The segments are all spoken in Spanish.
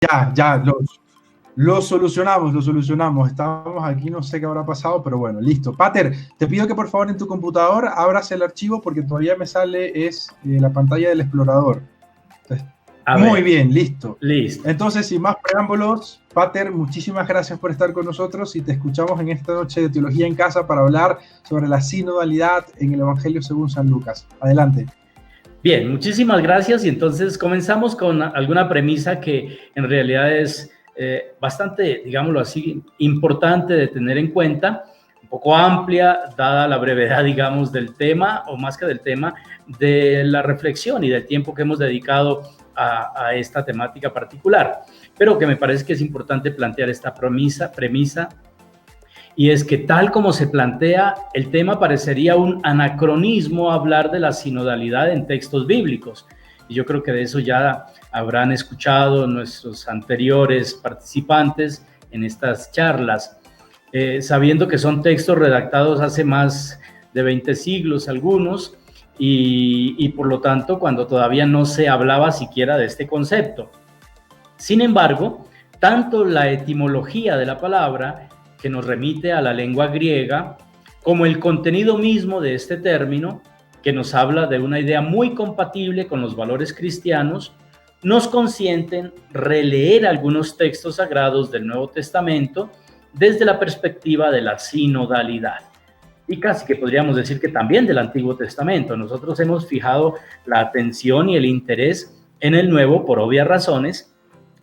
Ya, lo solucionamos, lo solucionamos. Estábamos aquí, no sé qué habrá pasado, pero bueno, listo. Pater, te pido que por favor en tu computador abras el archivo porque todavía me sale la pantalla del explorador. Entonces, A muy ver, bien, listo. listo. Entonces, sin más preámbulos, Pater, muchísimas gracias por estar con nosotros y te escuchamos en esta noche de Teología en Casa para hablar sobre la sinodalidad en el Evangelio según San Lucas. Adelante. Bien, muchísimas gracias. Y entonces comenzamos con alguna premisa que en realidad es bastante, digámoslo así, importante de tener en cuenta, un poco amplia, dada la brevedad, digamos, del tema, o más que del tema, de la reflexión y del tiempo que hemos dedicado a esta temática particular. Pero que me parece que es importante plantear esta premisa, y es que tal como se plantea el tema parecería un anacronismo hablar de la sinodalidad en textos bíblicos. Y yo creo que de eso ya habrán escuchado nuestros anteriores participantes en estas charlas, sabiendo que son textos redactados hace más de 20 siglos algunos, y por lo tanto cuando todavía no se hablaba siquiera de este concepto. Sin embargo, tanto la etimología de la palabra, que nos remite a la lengua griega, como el contenido mismo de este término, que nos habla de una idea muy compatible con los valores cristianos, nos consienten releer algunos textos sagrados del Nuevo Testamento desde la perspectiva de la sinodalidad. Y casi que podríamos decir que también del Antiguo Testamento. Nosotros hemos fijado la atención y el interés en el Nuevo por obvias razones,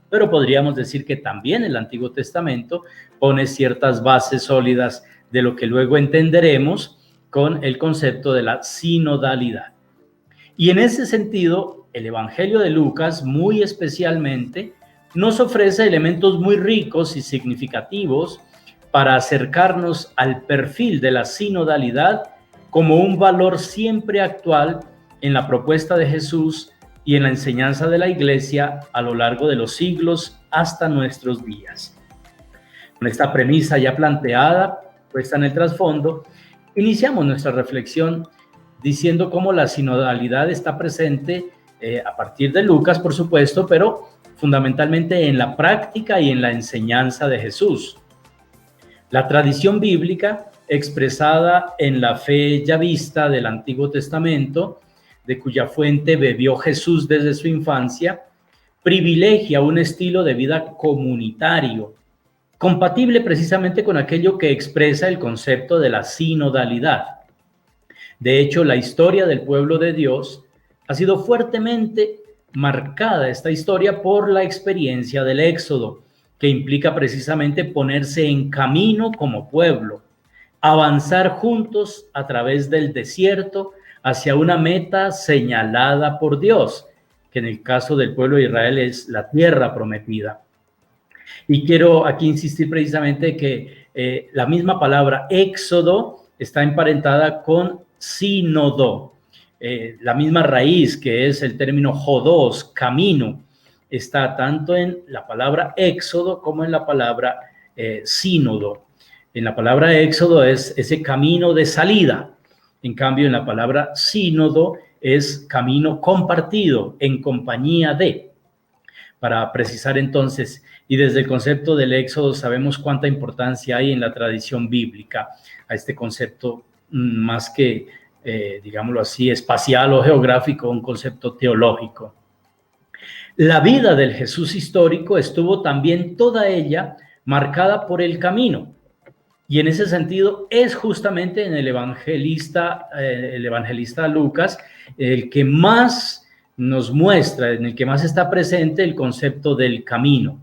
pero podríamos decir que también el Antiguo Testamento pone ciertas bases sólidas de lo que luego entenderemos con el concepto de la sinodalidad. Y en ese sentido, el Evangelio de Lucas, muy especialmente, nos ofrece elementos muy ricos y significativos para acercarnos al perfil de la sinodalidad como un valor siempre actual en la propuesta de Jesús y en la enseñanza de la Iglesia a lo largo de los siglos hasta nuestros días. Con esta premisa ya planteada, puesta en el trasfondo, iniciamos nuestra reflexión diciendo cómo la sinodalidad está presente a partir de Lucas, por supuesto, pero fundamentalmente en la práctica y en la enseñanza de Jesús. La tradición bíblica, expresada en la fe ya vista del Antiguo Testamento, de cuya fuente bebió Jesús desde su infancia, privilegia un estilo de vida comunitario, compatible precisamente con aquello que expresa el concepto de la sinodalidad. De hecho, la historia del pueblo de Dios ha sido fuertemente marcada, esta historia, por la experiencia del Éxodo, que implica precisamente ponerse en camino como pueblo, avanzar juntos a través del desierto hacia una meta señalada por Dios, que en el caso del pueblo de Israel es la tierra prometida. Y quiero aquí insistir precisamente que la misma palabra éxodo está emparentada con sínodo. La misma raíz, que es el término jodos, camino, está tanto en la palabra éxodo como en la palabra sínodo. En la palabra éxodo es ese camino de salida. En cambio, en la palabra sínodo es camino compartido, en compañía de. Para precisar entonces, y desde el concepto del éxodo sabemos cuánta importancia hay en la tradición bíblica a este concepto, más que, digámoslo así, espacial o geográfico, un concepto teológico. La vida del Jesús histórico estuvo también toda ella marcada por el camino. Y en ese sentido es justamente en el evangelista Lucas el que más nos muestra, en el que más está presente el concepto del camino.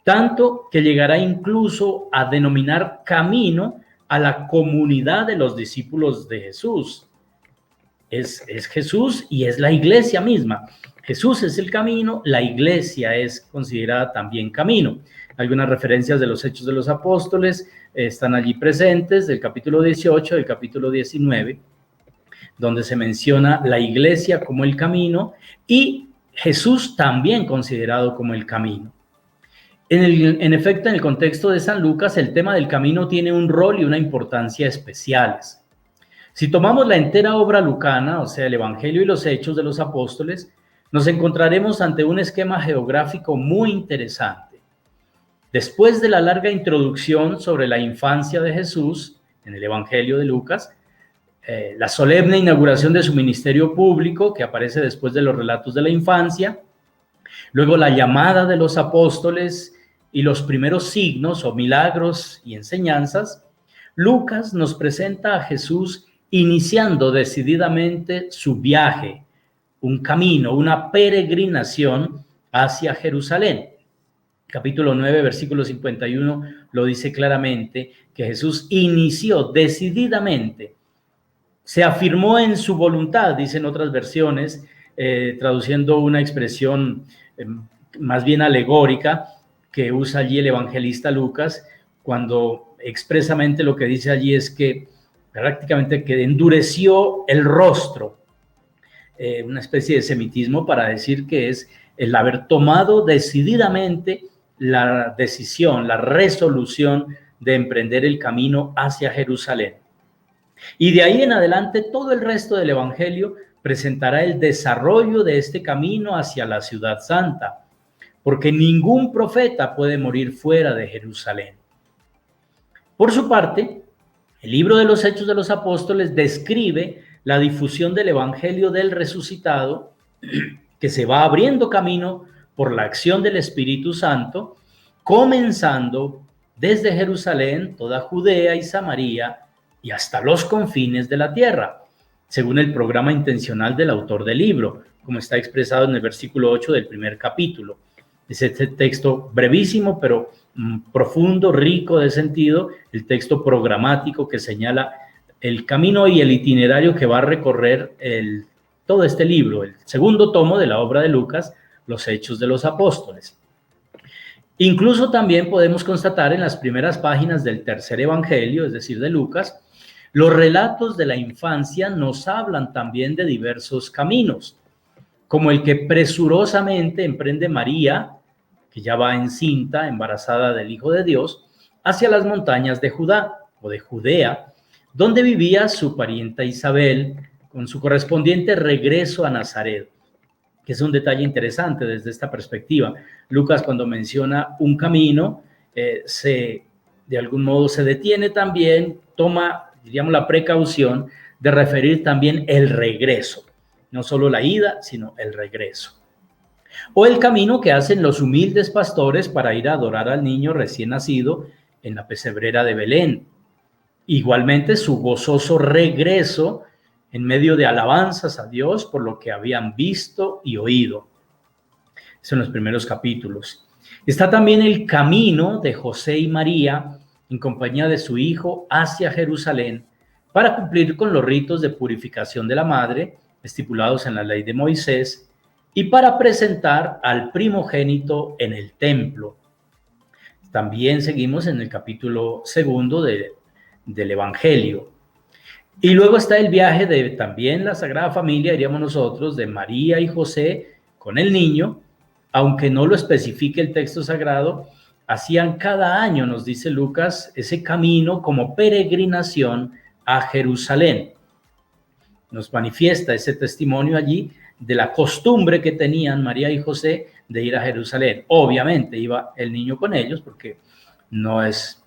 Tanto que llegará incluso a denominar camino a la comunidad de los discípulos de Jesús. Es Jesús y es la iglesia misma. Jesús es el camino, la iglesia es considerada también camino. Algunas referencias de los Hechos de los Apóstoles están allí presentes, del capítulo 18, del capítulo 19, donde se menciona la iglesia como el camino y Jesús también considerado como el camino. En efecto, en el contexto de San Lucas, el tema del camino tiene un rol y una importancia especiales. Si tomamos la entera obra lucana, o sea, el Evangelio y los Hechos de los Apóstoles, nos encontraremos ante un esquema geográfico muy interesante. Después de la larga introducción sobre la infancia de Jesús en el Evangelio de Lucas, la solemne inauguración de su ministerio público, que aparece después de los relatos de la infancia, luego la llamada de los apóstoles y los primeros signos o milagros y enseñanzas, Lucas nos presenta a Jesús iniciando decididamente su viaje, un camino, una peregrinación hacia Jerusalén. Capítulo 9, versículo 51 lo dice claramente, que Jesús inició decididamente, se afirmó en su voluntad, dicen otras versiones, traduciendo una expresión más bien alegórica que usa allí el evangelista Lucas, cuando expresamente lo que dice allí es que prácticamente que endureció el rostro, una especie de semitismo para decir que es el haber tomado decididamente la decisión, la resolución de emprender el camino hacia Jerusalén. Y de ahí en adelante todo el resto del Evangelio presentará el desarrollo de este camino hacia la ciudad santa, porque ningún profeta puede morir fuera de Jerusalén. Por su parte, el libro de los Hechos de los Apóstoles describe la difusión del Evangelio del resucitado, que se va abriendo camino por la acción del Espíritu Santo, comenzando desde Jerusalén, toda Judea y Samaria, y hasta los confines de la tierra, según el programa intencional del autor del libro, como está expresado en el versículo 8 del primer capítulo. Es este texto brevísimo, pero profundo, rico de sentido, el texto programático que señala el camino y el itinerario que va a recorrer todo este libro, el segundo tomo de la obra de Lucas, Los Hechos de los Apóstoles. Incluso también podemos constatar en las primeras páginas del tercer evangelio, es decir, de Lucas, los relatos de la infancia nos hablan también de diversos caminos, como el que presurosamente emprende María, que ya va encinta, embarazada del Hijo de Dios, hacia las montañas de Judá o de Judea, donde vivía su parienta Isabel, con su correspondiente regreso a Nazaret, que es un detalle interesante desde esta perspectiva. Lucas, cuando menciona un camino, de algún modo se detiene también, toma, diríamos, la precaución de referir también el regreso, no solo la ida, sino el regreso. O el camino que hacen los humildes pastores para ir a adorar al niño recién nacido en la pesebrera de Belén. Igualmente su gozoso regreso en medio de alabanzas a Dios por lo que habían visto y oído. Eso en los primeros capítulos. Está también el camino de José y María en compañía de su hijo hacia Jerusalén para cumplir con los ritos de purificación de la madre estipulados en la ley de Moisés y para presentar al primogénito en el templo. También seguimos en el capítulo 2 del Evangelio. Y luego está el viaje de también la Sagrada Familia, diríamos nosotros, de María y José con el niño, aunque no lo especifique el texto sagrado, hacían cada año, nos dice Lucas, ese camino como peregrinación a Jerusalén. Nos manifiesta ese testimonio allí de la costumbre que tenían María y José de ir a Jerusalén. Obviamente iba el niño con ellos porque no es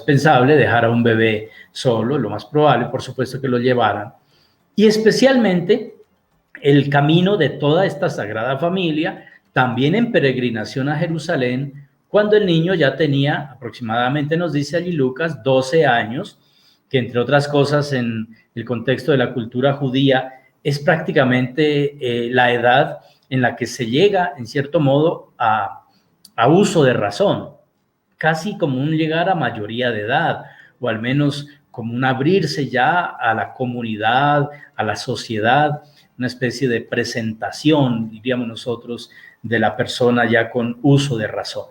pensable dejar a un bebé solo, lo más probable, por supuesto que lo llevaran. Y especialmente el camino de toda esta Sagrada Familia, también en peregrinación a Jerusalén, cuando el niño ya tenía aproximadamente, nos dice allí Lucas, 12 años, que entre otras cosas en el contexto de la cultura judía es prácticamente la edad en la que se llega, en cierto modo, a uso de razón, casi como un llegar a mayoría de edad, o al menos como un abrirse ya a la comunidad, a la sociedad, una especie de presentación, diríamos nosotros, de la persona ya con uso de razón.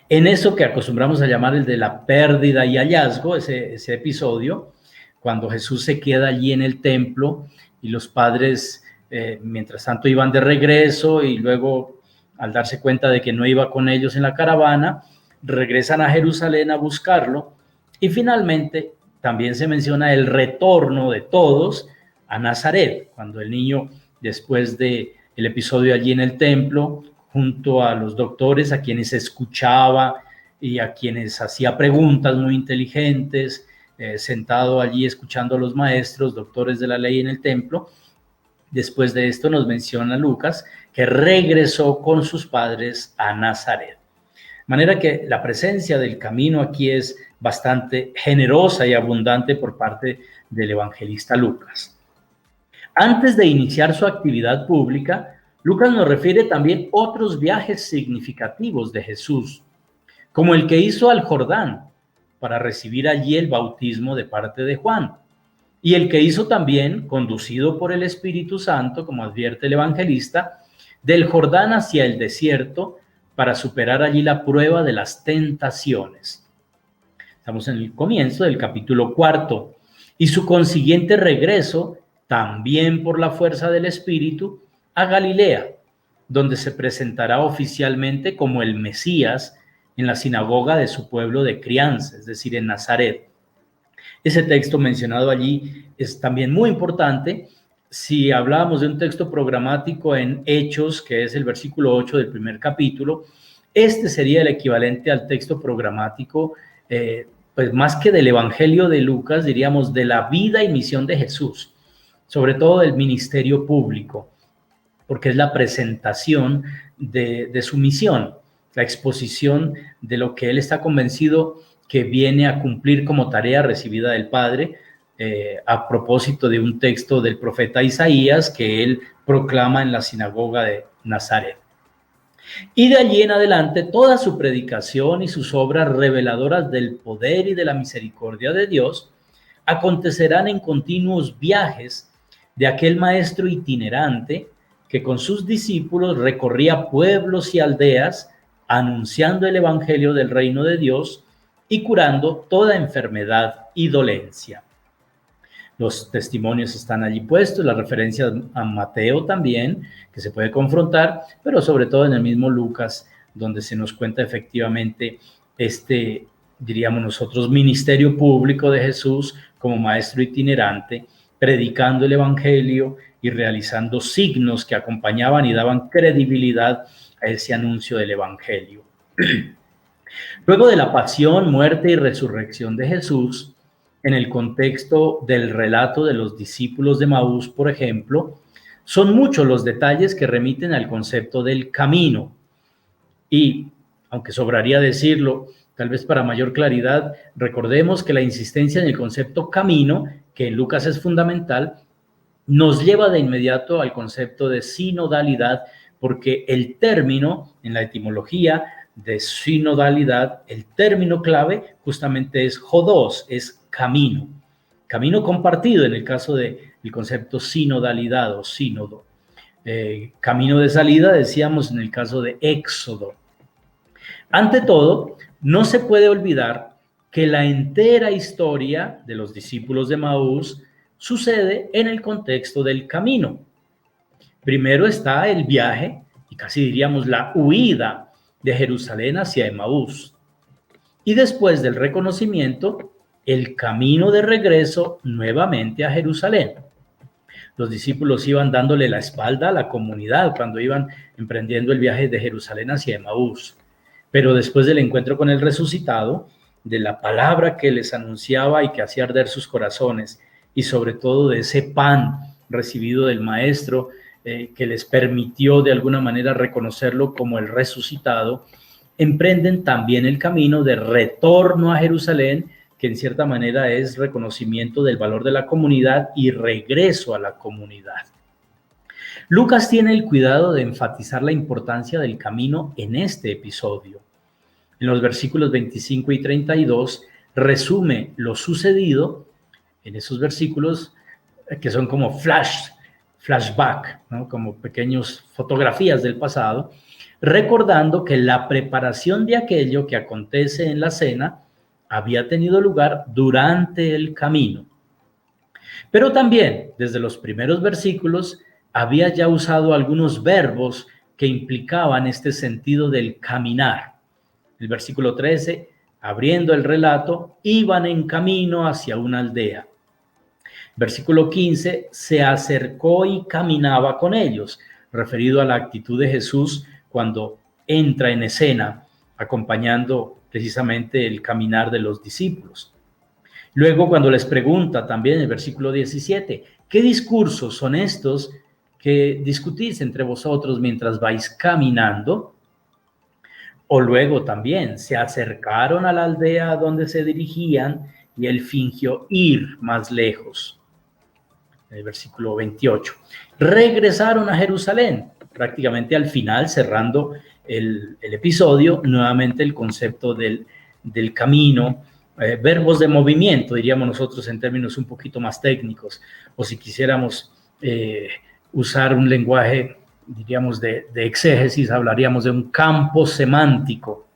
En eso que acostumbramos a llamar el de la pérdida y hallazgo, ese episodio, cuando Jesús se queda allí en el templo y los padres, mientras tanto, iban de regreso y luego, al darse cuenta de que no iba con ellos en la caravana, regresan a Jerusalén a buscarlo y finalmente también se menciona el retorno de todos a Nazaret, cuando el niño después de el episodio allí en el templo, junto a los doctores a quienes escuchaba y a quienes hacía preguntas muy inteligentes, sentado allí escuchando a los maestros, doctores de la ley en el templo. Después de esto nos menciona Lucas que regresó con sus padres a Nazaret. De manera que la presencia del camino aquí es bastante generosa y abundante por parte del evangelista Lucas. Antes de iniciar su actividad pública, Lucas nos refiere también otros viajes significativos de Jesús, como el que hizo al Jordán para recibir allí el bautismo de parte de Juan, y el que hizo también, conducido por el Espíritu Santo, como advierte el evangelista, del Jordán hacia el desierto para superar allí la prueba de las tentaciones. Estamos en el comienzo del capítulo 4, y su consiguiente regreso, también por la fuerza del Espíritu, a Galilea, donde se presentará oficialmente como el Mesías en la sinagoga de su pueblo de crianza, es decir, en Nazaret. Ese texto mencionado allí es también muy importante. Si hablábamos de un texto programático en Hechos, que es el versículo 8 del primer capítulo, este sería el equivalente al texto programático, pues más que del Evangelio de Lucas, diríamos de la vida y misión de Jesús, sobre todo del ministerio público, porque es la presentación de su misión, la exposición de lo que él está convencido que viene a cumplir como tarea recibida del Padre, a propósito de un texto del profeta Isaías que él proclama en la sinagoga de Nazaret. Y de allí en adelante toda su predicación y sus obras reveladoras del poder y de la misericordia de Dios acontecerán en continuos viajes de aquel maestro itinerante que con sus discípulos recorría pueblos y aldeas anunciando el evangelio del reino de Dios y curando toda enfermedad y dolencia. Los testimonios están allí puestos, las referencias a Mateo también, que se puede confrontar, pero sobre todo en el mismo Lucas, donde se nos cuenta efectivamente diríamos nosotros, ministerio público de Jesús como maestro itinerante, predicando el evangelio y realizando signos que acompañaban y daban credibilidad a ese anuncio del evangelio. Luego de la pasión, muerte y resurrección de Jesús, en el contexto del relato de los discípulos de Maús, por ejemplo, son muchos los detalles que remiten al concepto del camino. Y, aunque sobraría decirlo, tal vez para mayor claridad, recordemos que la insistencia en el concepto camino, que en Lucas es fundamental, nos lleva de inmediato al concepto de sinodalidad, porque el término en la etimología de sinodalidad, el término clave justamente es hodos, es camino compartido en el caso del concepto sinodalidad o sínodo. Camino de salida, decíamos, en el caso de éxodo. Ante todo, no se puede olvidar que la entera historia de los discípulos de Maús sucede en el contexto del camino. Primero está el viaje, y casi diríamos la huida de Jerusalén hacia Emaús. Y después del reconocimiento, el camino de regreso nuevamente a Jerusalén. Los discípulos iban dándole la espalda a la comunidad cuando iban emprendiendo el viaje de Jerusalén hacia Emaús. Pero después del encuentro con el resucitado, de la palabra que les anunciaba y que hacía arder sus corazones, y sobre todo de ese pan recibido del Maestro, que les permitió de alguna manera reconocerlo como el resucitado, emprenden también el camino de retorno a Jerusalén, que en cierta manera es reconocimiento del valor de la comunidad y regreso a la comunidad. Lucas tiene el cuidado de enfatizar la importancia del camino en este episodio. En los versículos 25 y 32 resume lo sucedido en esos versículos que son como flashback, ¿no? Como pequeñas fotografías del pasado, recordando que la preparación de aquello que acontece en la cena había tenido lugar durante el camino. Pero también, desde los primeros versículos, había ya usado algunos verbos que implicaban este sentido del caminar. El versículo 13, abriendo el relato, iban en camino hacia una aldea. Versículo 15, se acercó y caminaba con ellos, referido a la actitud de Jesús cuando entra en escena, acompañando precisamente el caminar de los discípulos. Luego, cuando les pregunta también en el versículo 17, ¿qué discursos son estos que discutís entre vosotros mientras vais caminando? O luego también se acercaron a la aldea a donde se dirigían y él fingió ir más lejos. En el versículo 28. Regresaron a Jerusalén, prácticamente al final, cerrando el episodio, nuevamente el concepto del camino, verbos de movimiento, diríamos nosotros en términos un poquito más técnicos, o si quisiéramos usar un lenguaje, diríamos, de exégesis, hablaríamos de un campo semántico,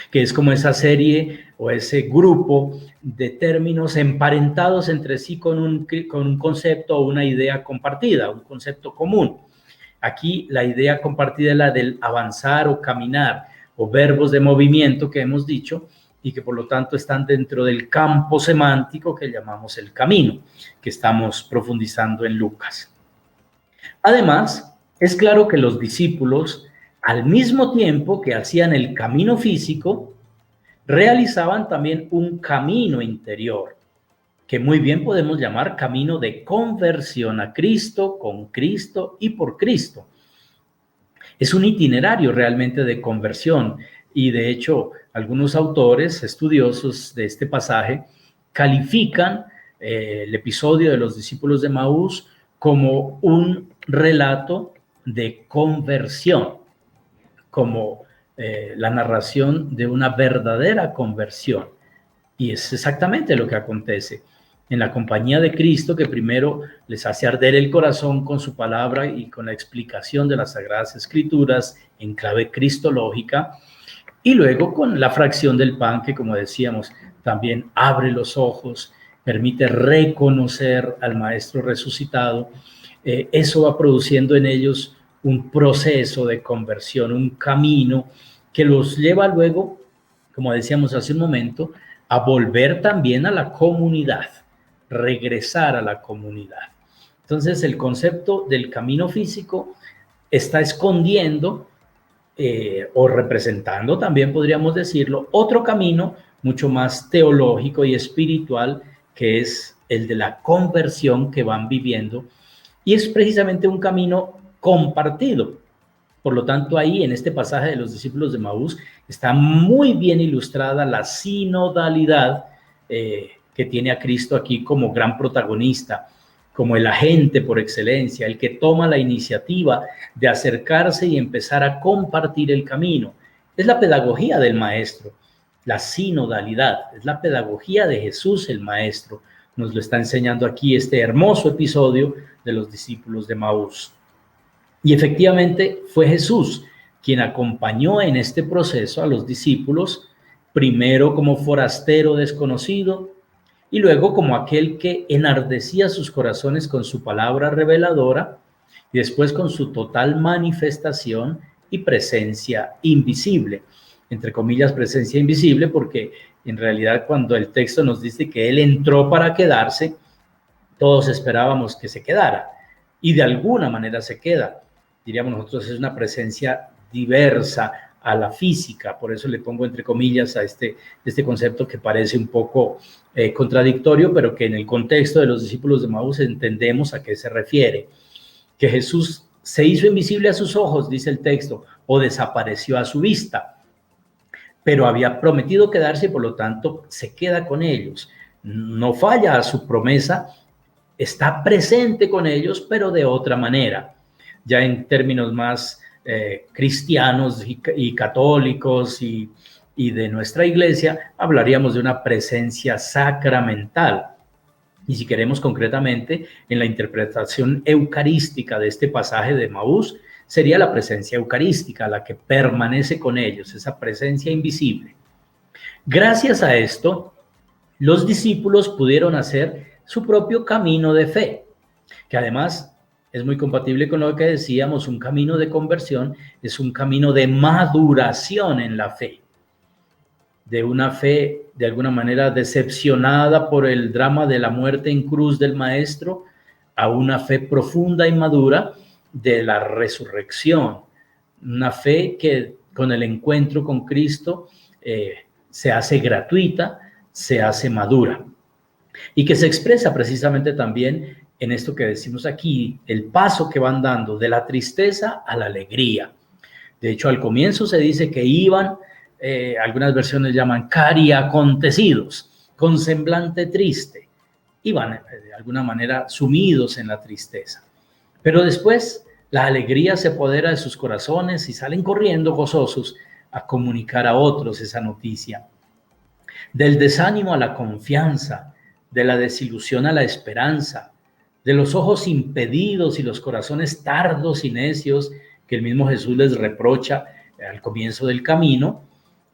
que es como esa serie o ese grupo de términos emparentados entre sí con un concepto o una idea compartida, un concepto común. Aquí la idea compartida es la del avanzar o caminar, o verbos de movimiento que hemos dicho, y que por lo tanto están dentro del campo semántico que llamamos el camino, que estamos profundizando en Lucas. Además, es claro que los discípulos, al mismo tiempo que hacían el camino físico, realizaban también un camino interior, que muy bien podemos llamar camino de conversión a Cristo, con Cristo y por Cristo. Es un itinerario realmente de conversión, y de hecho algunos autores estudiosos de este pasaje califican el episodio de los discípulos de Maús como un relato de conversión, como la narración de una verdadera conversión. Y es exactamente lo que acontece en la compañía de Cristo, que primero les hace arder el corazón con su palabra y con la explicación de las Sagradas Escrituras en clave cristológica, y luego con la fracción del pan que, como decíamos, también abre los ojos, permite reconocer al Maestro resucitado. Eso va produciendo en ellos un proceso de conversión, un camino que los lleva luego, como decíamos hace un momento, a volver también a la comunidad, regresar a la comunidad. Entonces, el concepto del camino físico está escondiendo o representando, también podríamos decirlo, otro camino mucho más teológico y espiritual, que es el de la conversión que van viviendo, y es precisamente un camino compartido. Por lo tanto, ahí en este pasaje de los discípulos de Maús está muy bien ilustrada la sinodalidad que tiene a Cristo aquí como gran protagonista, como el agente por excelencia, el que toma la iniciativa de acercarse y empezar a compartir el camino. Es la pedagogía del Maestro, la sinodalidad, es la pedagogía de Jesús el Maestro. Nos lo está enseñando aquí este hermoso episodio de los discípulos de Maús. Y efectivamente fue Jesús quien acompañó en este proceso a los discípulos, primero como forastero desconocido y luego como aquel que enardecía sus corazones con su palabra reveladora y después con su total manifestación y presencia invisible. Entre comillas, presencia invisible, porque en realidad cuando el texto nos dice que Él entró para quedarse, todos esperábamos que se quedara y de alguna manera se queda. Diríamos nosotros, es una presencia diversa a la física, por eso le pongo entre comillas a este concepto que parece un poco contradictorio, pero que en el contexto de los discípulos de Maús entendemos a qué se refiere. Que Jesús se hizo invisible a sus ojos, dice el texto, o desapareció a su vista, pero había prometido quedarse y por lo tanto se queda con ellos. No falla a su promesa, está presente con ellos, pero de otra manera. Ya en términos más cristianos y católicos y de nuestra iglesia, hablaríamos de una presencia sacramental. Y si queremos concretamente, en la interpretación eucarística de este pasaje de Maús, sería la presencia eucarística la que permanece con ellos, esa presencia invisible. Gracias a esto, los discípulos pudieron hacer su propio camino de fe, que además es muy compatible con lo que decíamos. Un camino de conversión es un camino de maduración en la fe. de una fe de alguna manera decepcionada por el drama de la muerte en cruz del Maestro, a una fe profunda y madura de la resurrección, una fe que con el encuentro con Cristo se hace gratuita, se hace madura, y que se expresa precisamente también en esto que decimos aquí, el paso que van dando de la tristeza a la alegría. De hecho, al comienzo se dice que iban, algunas versiones llaman cariacontecidos, con semblante triste, iban de alguna manera sumidos en la tristeza. Pero después la alegría se apodera de sus corazones y salen corriendo gozosos a comunicar a otros esa noticia. Del desánimo a la confianza, de la desilusión a la esperanza, de los ojos impedidos y los corazones tardos y necios que el mismo Jesús les reprocha al comienzo del camino,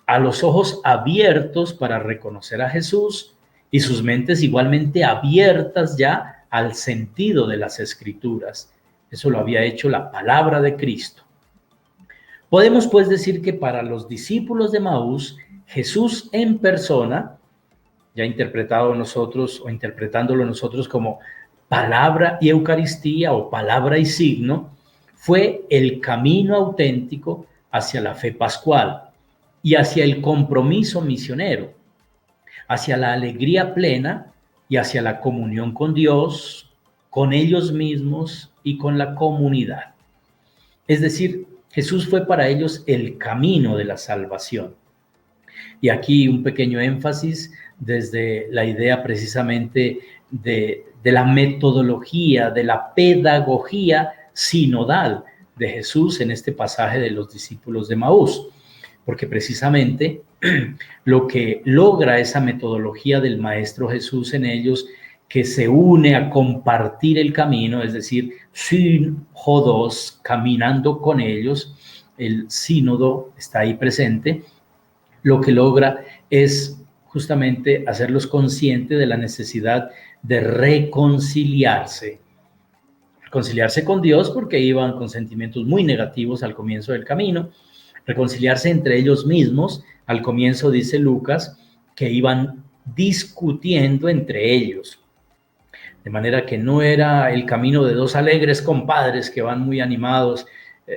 a los ojos abiertos para reconocer a Jesús y sus mentes igualmente abiertas ya al sentido de las Escrituras. Eso lo había hecho la palabra de Cristo. Podemos pues decir que para los discípulos de Maús, Jesús en persona, ya interpretado nosotros o interpretándolo nosotros como palabra y Eucaristía o palabra y signo, fue el camino auténtico hacia la fe pascual y hacia el compromiso misionero, hacia la alegría plena y hacia la comunión con Dios, con ellos mismos y con la comunidad. Es decir, Jesús fue para ellos el camino de la salvación. Y aquí un pequeño énfasis desde la idea precisamente de la metodología, de la pedagogía sinodal de Jesús en este pasaje de los discípulos de Maús, porque precisamente lo que logra esa metodología del Maestro Jesús en ellos, que se une a compartir el camino, es decir, sínodos, caminando con ellos, el sínodo está ahí presente, lo que logra es justamente hacerlos conscientes de la necesidad de reconciliarse con Dios, porque iban con sentimientos muy negativos al comienzo del camino, reconciliarse entre ellos mismos. Al comienzo dice Lucas que iban discutiendo entre ellos, de manera que no era el camino de dos alegres compadres que van muy animados,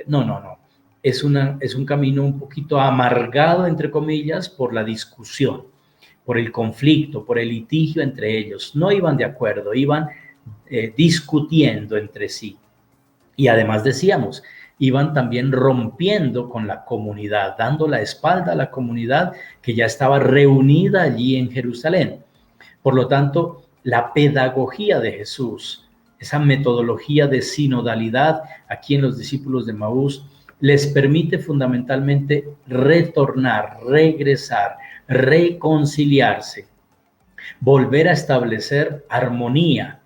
no. Es un camino un poquito amargado, entre comillas, por la discusión, por el conflicto, por el litigio entre ellos. No iban de acuerdo, iban discutiendo entre sí. Y además decíamos, iban también rompiendo con la comunidad, dando la espalda a la comunidad que ya estaba reunida allí en Jerusalén. Por lo tanto, la pedagogía de Jesús, esa metodología de sinodalidad aquí en los discípulos de Maús, les permite fundamentalmente retornar, regresar, reconciliarse, volver a establecer armonía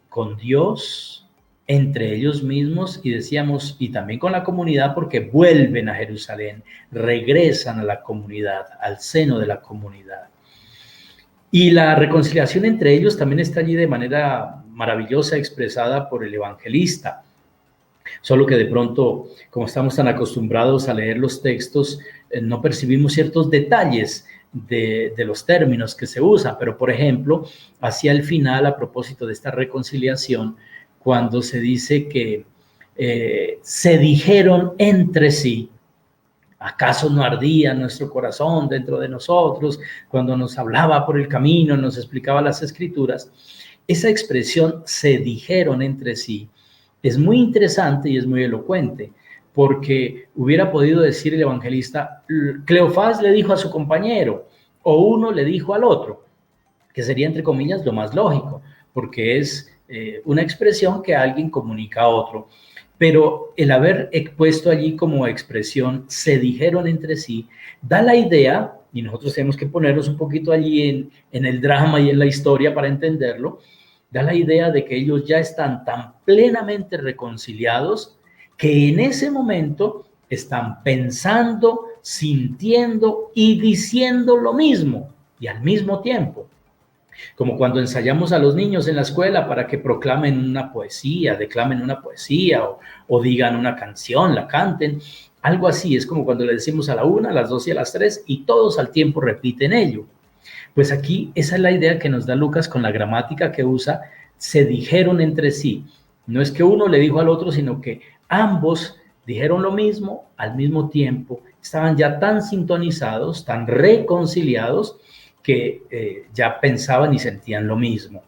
con Dios, entre ellos mismos, y decíamos, y también con la comunidad, porque vuelven a Jerusalén, regresan a la comunidad, al seno de la comunidad. Y la reconciliación entre ellos también está allí de manera maravillosa expresada por el evangelista. Solo que de pronto, como estamos tan acostumbrados a leer los textos, no percibimos ciertos detalles de los términos que se usan. Pero, por ejemplo, hacia el final, a propósito de esta reconciliación, cuando se dice que se dijeron entre sí, ¿acaso no ardía nuestro corazón dentro de nosotros cuando nos hablaba por el camino, nos explicaba las Escrituras? Esa expresión, se dijeron entre sí, es muy interesante y es muy elocuente, porque hubiera podido decir el evangelista, Cleofás le dijo a su compañero, o uno le dijo al otro, que sería entre comillas lo más lógico, porque es una expresión que alguien comunica a otro. Pero el haber puesto allí como expresión, se dijeron entre sí, da la idea, y nosotros tenemos que ponernos un poquito allí en el drama y en la historia para entenderlo, da la idea de que ellos ya están tan plenamente reconciliados que en ese momento están pensando, sintiendo y diciendo lo mismo y al mismo tiempo. Como cuando ensayamos a los niños en la escuela para que proclamen una poesía, declamen una poesía o digan una canción, la canten. Algo así, es como cuando le decimos a la 1, a las 2 y a las 3 y todos al tiempo repiten ello. Pues aquí esa es la idea que nos da Lucas con la gramática que usa, se dijeron entre sí. No es que uno le dijo al otro, sino que ambos dijeron lo mismo al mismo tiempo, estaban ya tan sintonizados, tan reconciliados, que ya pensaban y sentían lo mismo.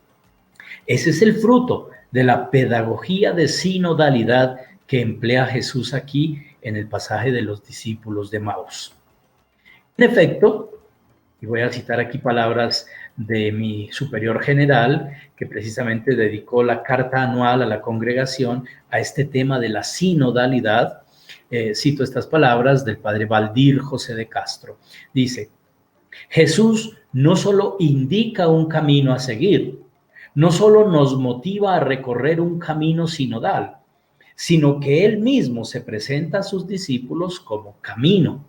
Ese es el fruto de la pedagogía de sinodalidad que emplea Jesús aquí en el pasaje de los discípulos de Maús. En efecto, y voy a citar aquí palabras de mi superior general, que precisamente dedicó la carta anual a la congregación a este tema de la sinodalidad. Cito estas palabras del padre Valdir José de Castro. Dice: Jesús no solo indica un camino a seguir, no solo nos motiva a recorrer un camino sinodal, sino que él mismo se presenta a sus discípulos como camino,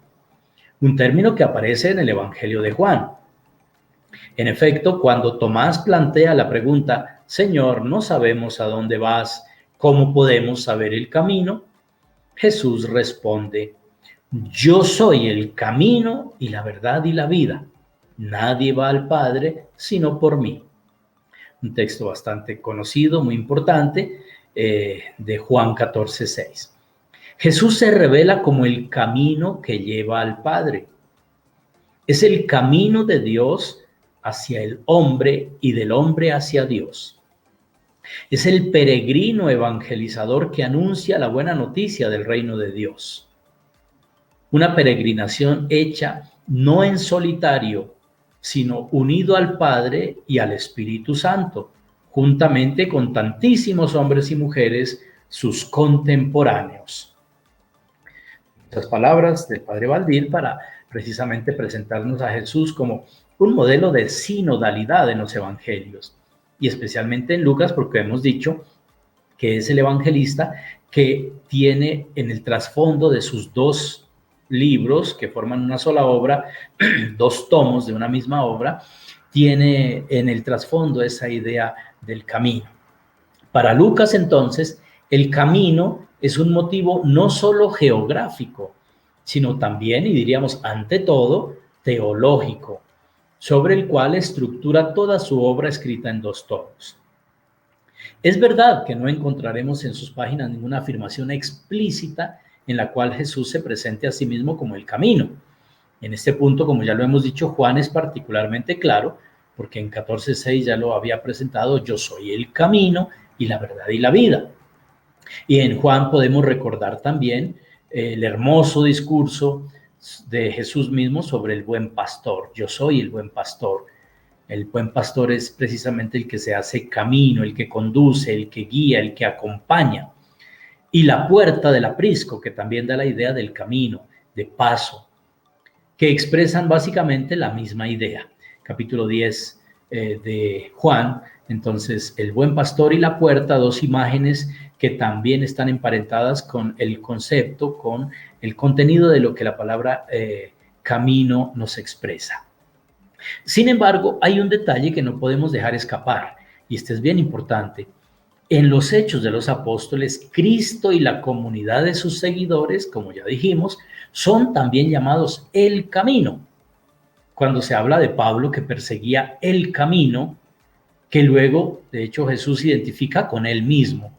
un término que aparece en el Evangelio de Juan. En efecto, cuando Tomás plantea la pregunta, Señor, no sabemos a dónde vas, ¿cómo podemos saber el camino? Jesús responde, yo soy el camino y la verdad y la vida. Nadie va al Padre sino por mí. Un texto bastante conocido, muy importante, de Juan 14:6. Jesús se revela como el camino que lleva al Padre. Es el camino de Dios hacia el hombre y del hombre hacia Dios. Es el peregrino evangelizador que anuncia la buena noticia del reino de Dios. Una peregrinación hecha no en solitario, sino unido al Padre y al Espíritu Santo, juntamente con tantísimos hombres y mujeres, sus contemporáneos. Estas palabras del padre Valdir para precisamente presentarnos a Jesús como un modelo de sinodalidad en los evangelios, y especialmente en Lucas, porque hemos dicho que es el evangelista que tiene en el trasfondo de sus dos libros que forman una sola obra, dos tomos de una misma obra, tiene en el trasfondo esa idea del camino. Para Lucas, entonces, el camino es un motivo no solo geográfico, sino también, y diríamos ante todo, teológico, sobre el cual estructura toda su obra escrita en dos tomos. Es verdad que no encontraremos en sus páginas ninguna afirmación explícita en la cual Jesús se presente a sí mismo como el camino. En este punto, como ya lo hemos dicho, Juan es particularmente claro, porque en 14:6 ya lo había presentado, yo soy el camino y la verdad y la vida. Y en Juan podemos recordar también el hermoso discurso de Jesús mismo sobre el buen pastor. Yo soy el buen pastor. El buen pastor es precisamente el que se hace camino, el que conduce, el que guía, el que acompaña. Y la puerta del aprisco, que también da la idea del camino, de paso, que expresan básicamente la misma idea. Capítulo 10 de Juan, entonces el buen pastor y la puerta, dos imágenes que también están emparentadas con el concepto, con el contenido de lo que la palabra camino nos expresa. Sin embargo, hay un detalle que no podemos dejar escapar, y este es bien importante. En los Hechos de los Apóstoles, Cristo y la comunidad de sus seguidores, como ya dijimos, son también llamados el camino. Cuando se habla de Pablo que perseguía el camino, que luego, de hecho, Jesús identifica con él mismo.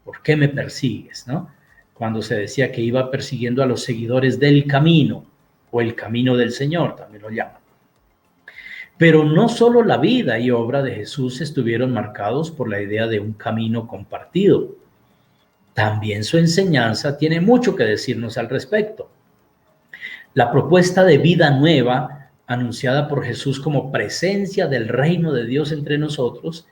¿Por qué me persigues? ¿No? Cuando se decía que iba persiguiendo a los seguidores del camino, o el camino del Señor, también lo llaman. Pero no solo la vida y obra de Jesús estuvieron marcados por la idea de un camino compartido. También su enseñanza tiene mucho que decirnos al respecto. La propuesta de vida nueva, anunciada por Jesús como presencia del reino de Dios entre nosotros,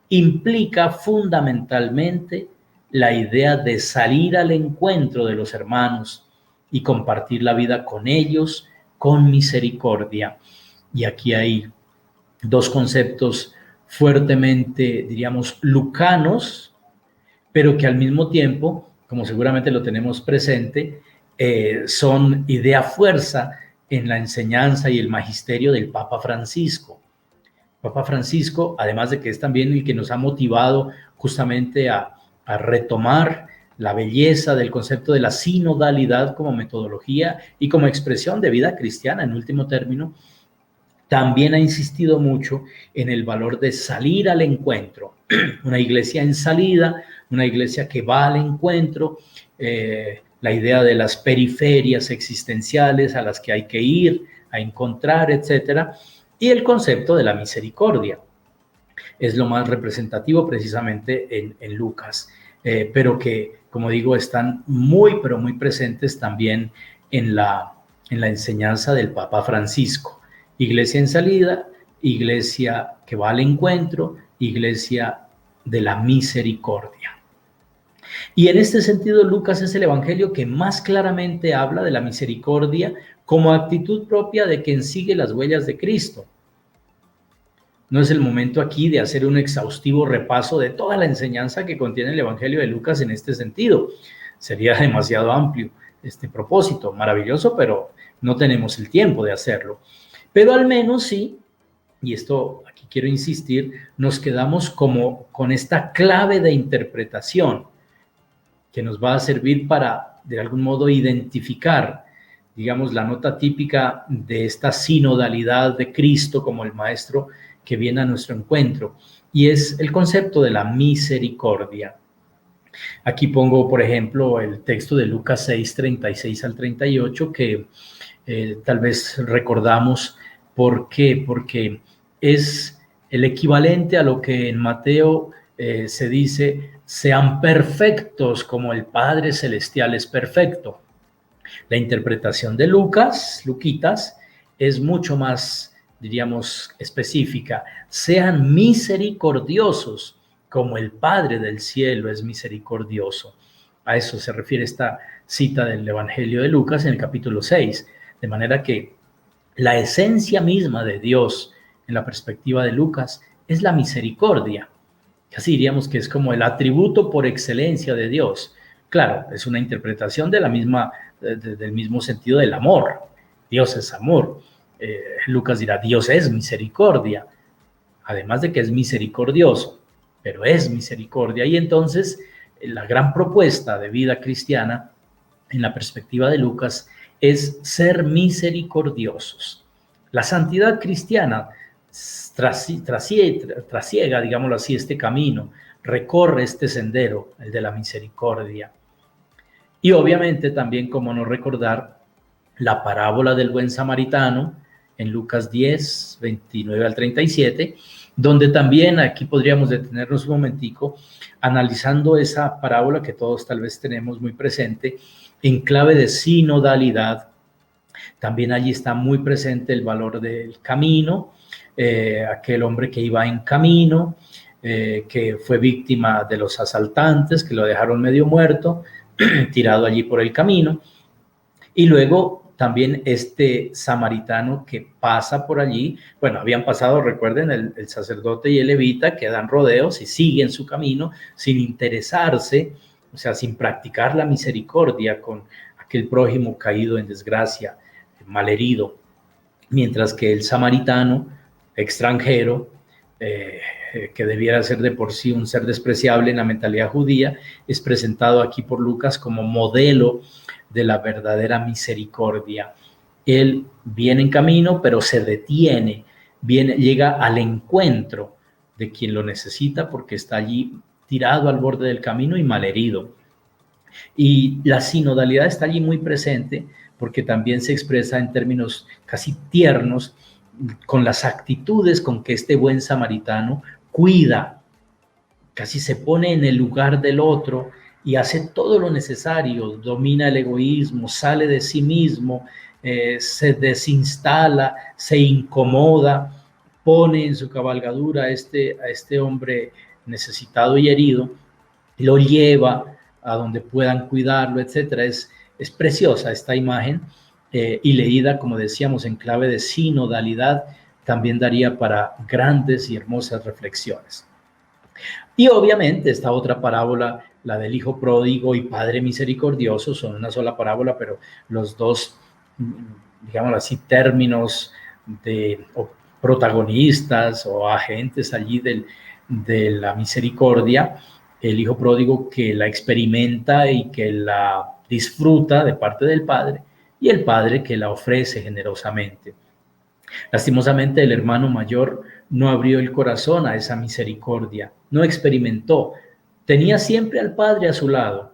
implica fundamentalmente la idea de salir al encuentro de los hermanos y compartir la vida con ellos con misericordia. Y aquí hay dos conceptos fuertemente, diríamos, lucanos, pero que al mismo tiempo, como seguramente lo tenemos presente, son idea fuerza en la enseñanza y el magisterio del Papa Francisco. Papa Francisco, además de que es también el que nos ha motivado justamente a retomar la belleza del concepto de la sinodalidad como metodología y como expresión de vida cristiana, en último término, también ha insistido mucho en el valor de salir al encuentro. Una iglesia en salida, una iglesia que va al encuentro, la idea de las periferias existenciales a las que hay que ir, a encontrar, etcétera, y el concepto de la misericordia. Es lo más representativo precisamente en Lucas, pero que, como digo, están muy, pero muy presentes también en la enseñanza del Papa Francisco. Iglesia en salida, iglesia que va al encuentro, iglesia de la misericordia. Y en este sentido, Lucas es el evangelio que más claramente habla de la misericordia como actitud propia de quien sigue las huellas de Cristo. No es el momento aquí de hacer un exhaustivo repaso de toda la enseñanza que contiene el evangelio de Lucas en este sentido. Sería demasiado amplio este propósito, maravilloso, pero no tenemos el tiempo de hacerlo. Pero al menos sí, y esto aquí quiero insistir, nos quedamos como con esta clave de interpretación que nos va a servir para, de algún modo, identificar, digamos, la nota típica de esta sinodalidad de Cristo como el Maestro que viene a nuestro encuentro, y es el concepto de la misericordia. Aquí pongo, por ejemplo, el texto de Lucas 6, 36 al 38, que tal vez recordamos. ¿Por qué? Porque es el equivalente a lo que en Mateo se dice: sean perfectos como el Padre Celestial es perfecto. La interpretación de Luquitas, es mucho más, diríamos, específica. Sean misericordiosos como el Padre del cielo es misericordioso. A eso se refiere esta cita del Evangelio de Lucas en el capítulo 6. De manera que la esencia misma de Dios, en la perspectiva de Lucas, es la misericordia. Casi diríamos que es como el atributo por excelencia de Dios. Claro, es una interpretación de del mismo sentido del amor. Dios es amor. Lucas dirá, Dios es misericordia, además de que es misericordioso, pero es misericordia. Y entonces, la gran propuesta de vida cristiana, en la perspectiva de Lucas, es ser misericordiosos. La santidad cristiana trasiega, digámoslo así, este camino, recorre este sendero, el de la misericordia. Y obviamente también, como no recordar, la parábola del buen samaritano en Lucas 10, 29 al 37, donde también aquí podríamos detenernos un momentico analizando esa parábola que todos tal vez tenemos muy presente en clave de sinodalidad. También allí está muy presente el valor del camino, aquel hombre que iba en camino, que fue víctima de los asaltantes, que lo dejaron medio muerto, tirado allí por el camino, y luego también este samaritano que pasa por allí. Bueno, habían pasado, recuerden, el sacerdote y el levita, que dan rodeos y siguen su camino sin interesarse, o sea, sin practicar la misericordia con aquel prójimo caído en desgracia, malherido, mientras que el samaritano, extranjero, que debiera ser de por sí un ser despreciable en la mentalidad judía, es presentado aquí por Lucas como modelo de la verdadera misericordia. Él viene en camino, pero se detiene, llega al encuentro de quien lo necesita porque está allí tirado al borde del camino y malherido. Y la sinodalidad está allí muy presente porque también se expresa en términos casi tiernos con las actitudes con que este buen samaritano cuida, casi se pone en el lugar del otro y hace todo lo necesario, domina el egoísmo, sale de sí mismo, se desinstala, se incomoda, pone en su cabalgadura a este hombre necesitado y herido, lo lleva a donde puedan cuidarlo, etcétera. Es preciosa esta imagen, y leída, como decíamos, en clave de sinodalidad, también daría para grandes y hermosas reflexiones. Y obviamente esta otra parábola, la del hijo pródigo y padre misericordioso, son una sola parábola, pero los dos, digamos así, términos o protagonistas o agentes allí de la misericordia el hijo pródigo que la experimenta y que la disfruta de parte del padre, y el padre que la ofrece generosamente. Lastimosamente, el hermano mayor no abrió el corazón a esa misericordia, no experimentó. Tenía siempre al padre a su lado,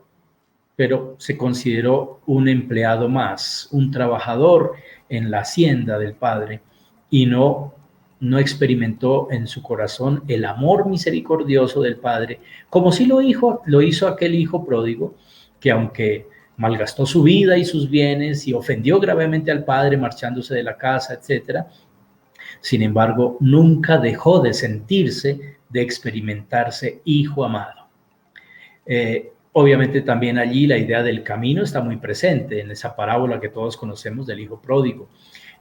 pero se consideró un empleado más, un trabajador en la hacienda del padre, y no experimentó en su corazón el amor misericordioso del padre, como sí lo hizo aquel hijo pródigo, que aunque malgastó su vida y sus bienes y ofendió gravemente al padre marchándose de la casa, etcétera, sin embargo, nunca dejó de sentirse, de experimentarse hijo amado. Obviamente también allí la idea del camino está muy presente en esa parábola que todos conocemos del hijo pródigo.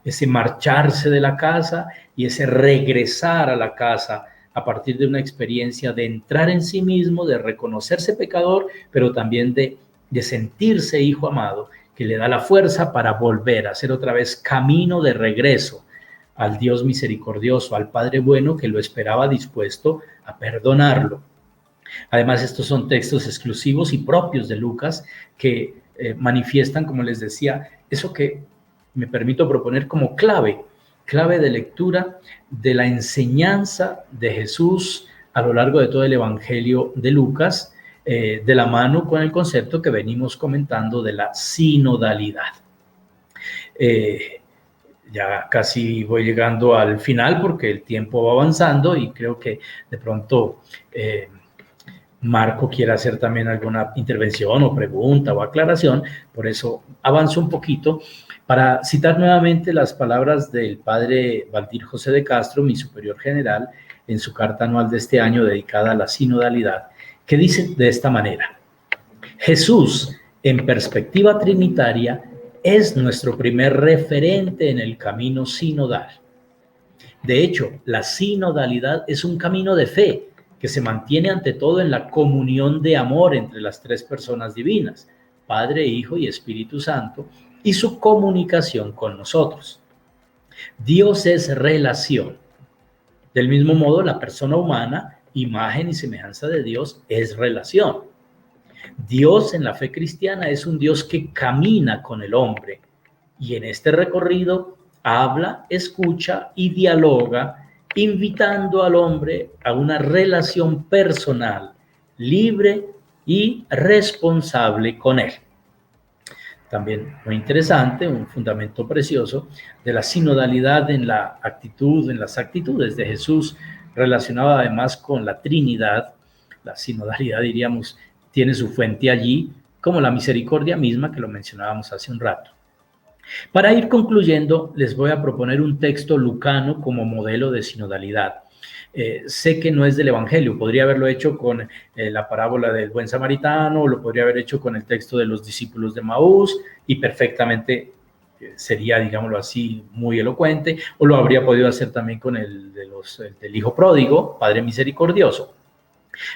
Ese marcharse de la casa y ese regresar a la casa a partir de una experiencia de entrar en sí mismo, de reconocerse pecador, pero también de sentirse hijo amado, que le da la fuerza para volver a hacer otra vez camino de regreso al Dios misericordioso, al Padre bueno que lo esperaba dispuesto a perdonarlo. Además, estos son textos exclusivos y propios de Lucas que manifiestan, como les decía, eso que me permito proponer como clave de lectura de la enseñanza de Jesús a lo largo de todo el Evangelio de Lucas, de la mano con el concepto que venimos comentando de la sinodalidad. Ya casi voy llegando al final porque el tiempo va avanzando y creo que de pronto Marco quiere hacer también alguna intervención o pregunta o aclaración, por eso avanzo un poquito para citar nuevamente las palabras del padre Valdir José de Castro, mi superior general, en su carta anual de este año dedicada a la sinodalidad, que dice de esta manera: Jesús, en perspectiva trinitaria, es nuestro primer referente en el camino sinodal. De hecho, la sinodalidad es un camino de fe que se mantiene ante todo en la comunión de amor entre las tres personas divinas, Padre, Hijo y Espíritu Santo, y su comunicación con nosotros. Dios es relación. Del mismo modo, la persona humana, imagen y semejanza de Dios, es relación. Dios en la fe cristiana es un Dios que camina con el hombre y en este recorrido habla, escucha y dialoga, invitando al hombre a una relación personal, libre y responsable con él. También muy interesante, un fundamento precioso de la sinodalidad en la actitud, en las actitudes de Jesús, relacionado además con la Trinidad. La sinodalidad, diríamos, tiene su fuente allí, como la misericordia misma que lo mencionábamos hace un rato. Para ir concluyendo, les voy a proponer un texto lucano como modelo de sinodalidad. Sé que no es del Evangelio, podría haberlo hecho con la parábola del buen samaritano, o lo podría haber hecho con el texto de los discípulos de Maús, y perfectamente sería, digámoslo así, muy elocuente, o lo habría podido hacer también con el del hijo pródigo, Padre misericordioso.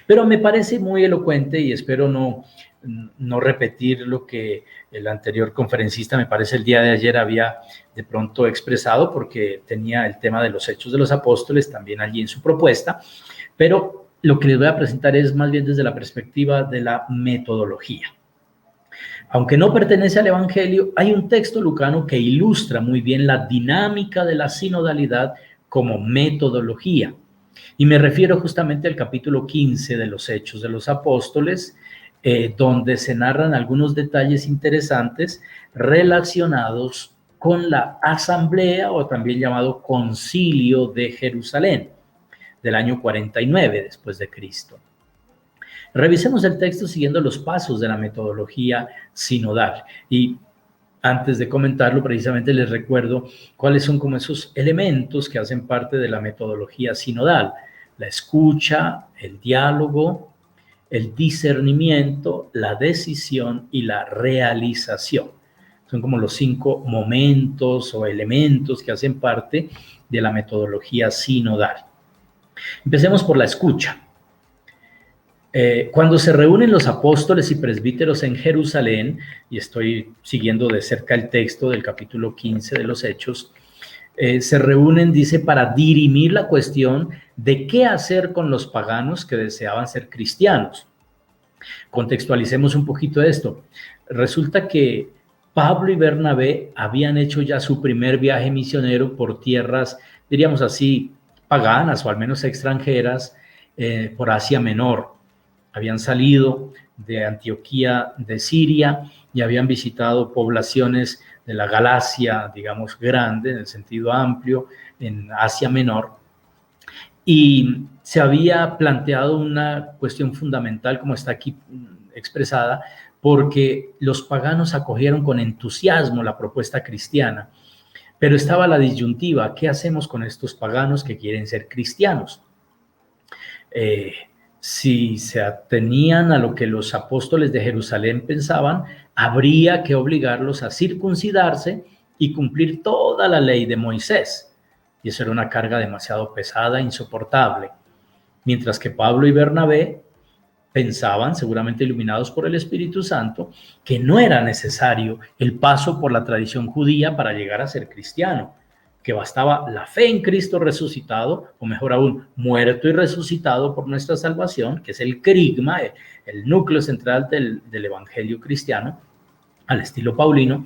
Pero me parece muy elocuente y espero no repetir lo que el anterior conferencista, me parece el día de ayer, había de pronto expresado, porque tenía el tema de los Hechos de los Apóstoles también allí en su propuesta, pero lo que les voy a presentar es más bien desde la perspectiva de la metodología. Aunque no pertenece al Evangelio, hay un texto lucano que ilustra muy bien la dinámica de la sinodalidad como metodología. Y me refiero justamente al capítulo 15 de los Hechos de los Apóstoles, donde se narran algunos detalles interesantes relacionados con la asamblea, o también llamado concilio de Jerusalén, del año 49 después de Cristo. Revisemos el texto siguiendo los pasos de la metodología sinodal. Y antes de comentarlo, precisamente les recuerdo cuáles son como esos elementos que hacen parte de la metodología sinodal: la escucha, el diálogo, el discernimiento, la decisión y la realización. Son como los 5 momentos o elementos que hacen parte de la metodología sinodal. Empecemos por la escucha. Cuando se reúnen los apóstoles y presbíteros en Jerusalén, y estoy siguiendo de cerca el texto del capítulo 15 de los Hechos, se reúnen, dice, para dirimir la cuestión de qué hacer con los paganos que deseaban ser cristianos. Contextualicemos un poquito esto. Resulta que Pablo y Bernabé habían hecho ya su primer viaje misionero por tierras, diríamos así, paganas o al menos extranjeras, por Asia Menor. Habían salido de Antioquía de Siria y habían visitado poblaciones de la Galacia, digamos, grande, en el sentido amplio, en Asia Menor. Y se había planteado una cuestión fundamental, como está aquí expresada, porque los paganos acogieron con entusiasmo la propuesta cristiana, pero estaba la disyuntiva: ¿qué hacemos con estos paganos que quieren ser cristianos? Si se atenían a lo que los apóstoles de Jerusalén pensaban, habría que obligarlos a circuncidarse y cumplir toda la ley de Moisés. Y eso era una carga demasiado pesada, insoportable. Mientras que Pablo y Bernabé pensaban, seguramente iluminados por el Espíritu Santo, que no era necesario el paso por la tradición judía para llegar a ser cristiano, que bastaba la fe en Cristo resucitado, o mejor aún, muerto y resucitado por nuestra salvación, que es el querigma, el núcleo central del evangelio cristiano, al estilo paulino,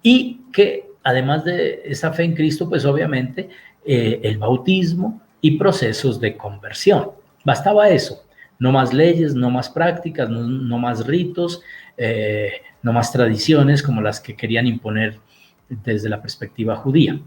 y que además de esa fe en Cristo, pues obviamente el bautismo y procesos de conversión. Bastaba eso. No más leyes, no más prácticas, no más ritos, no más tradiciones como las que querían imponer desde la perspectiva judía.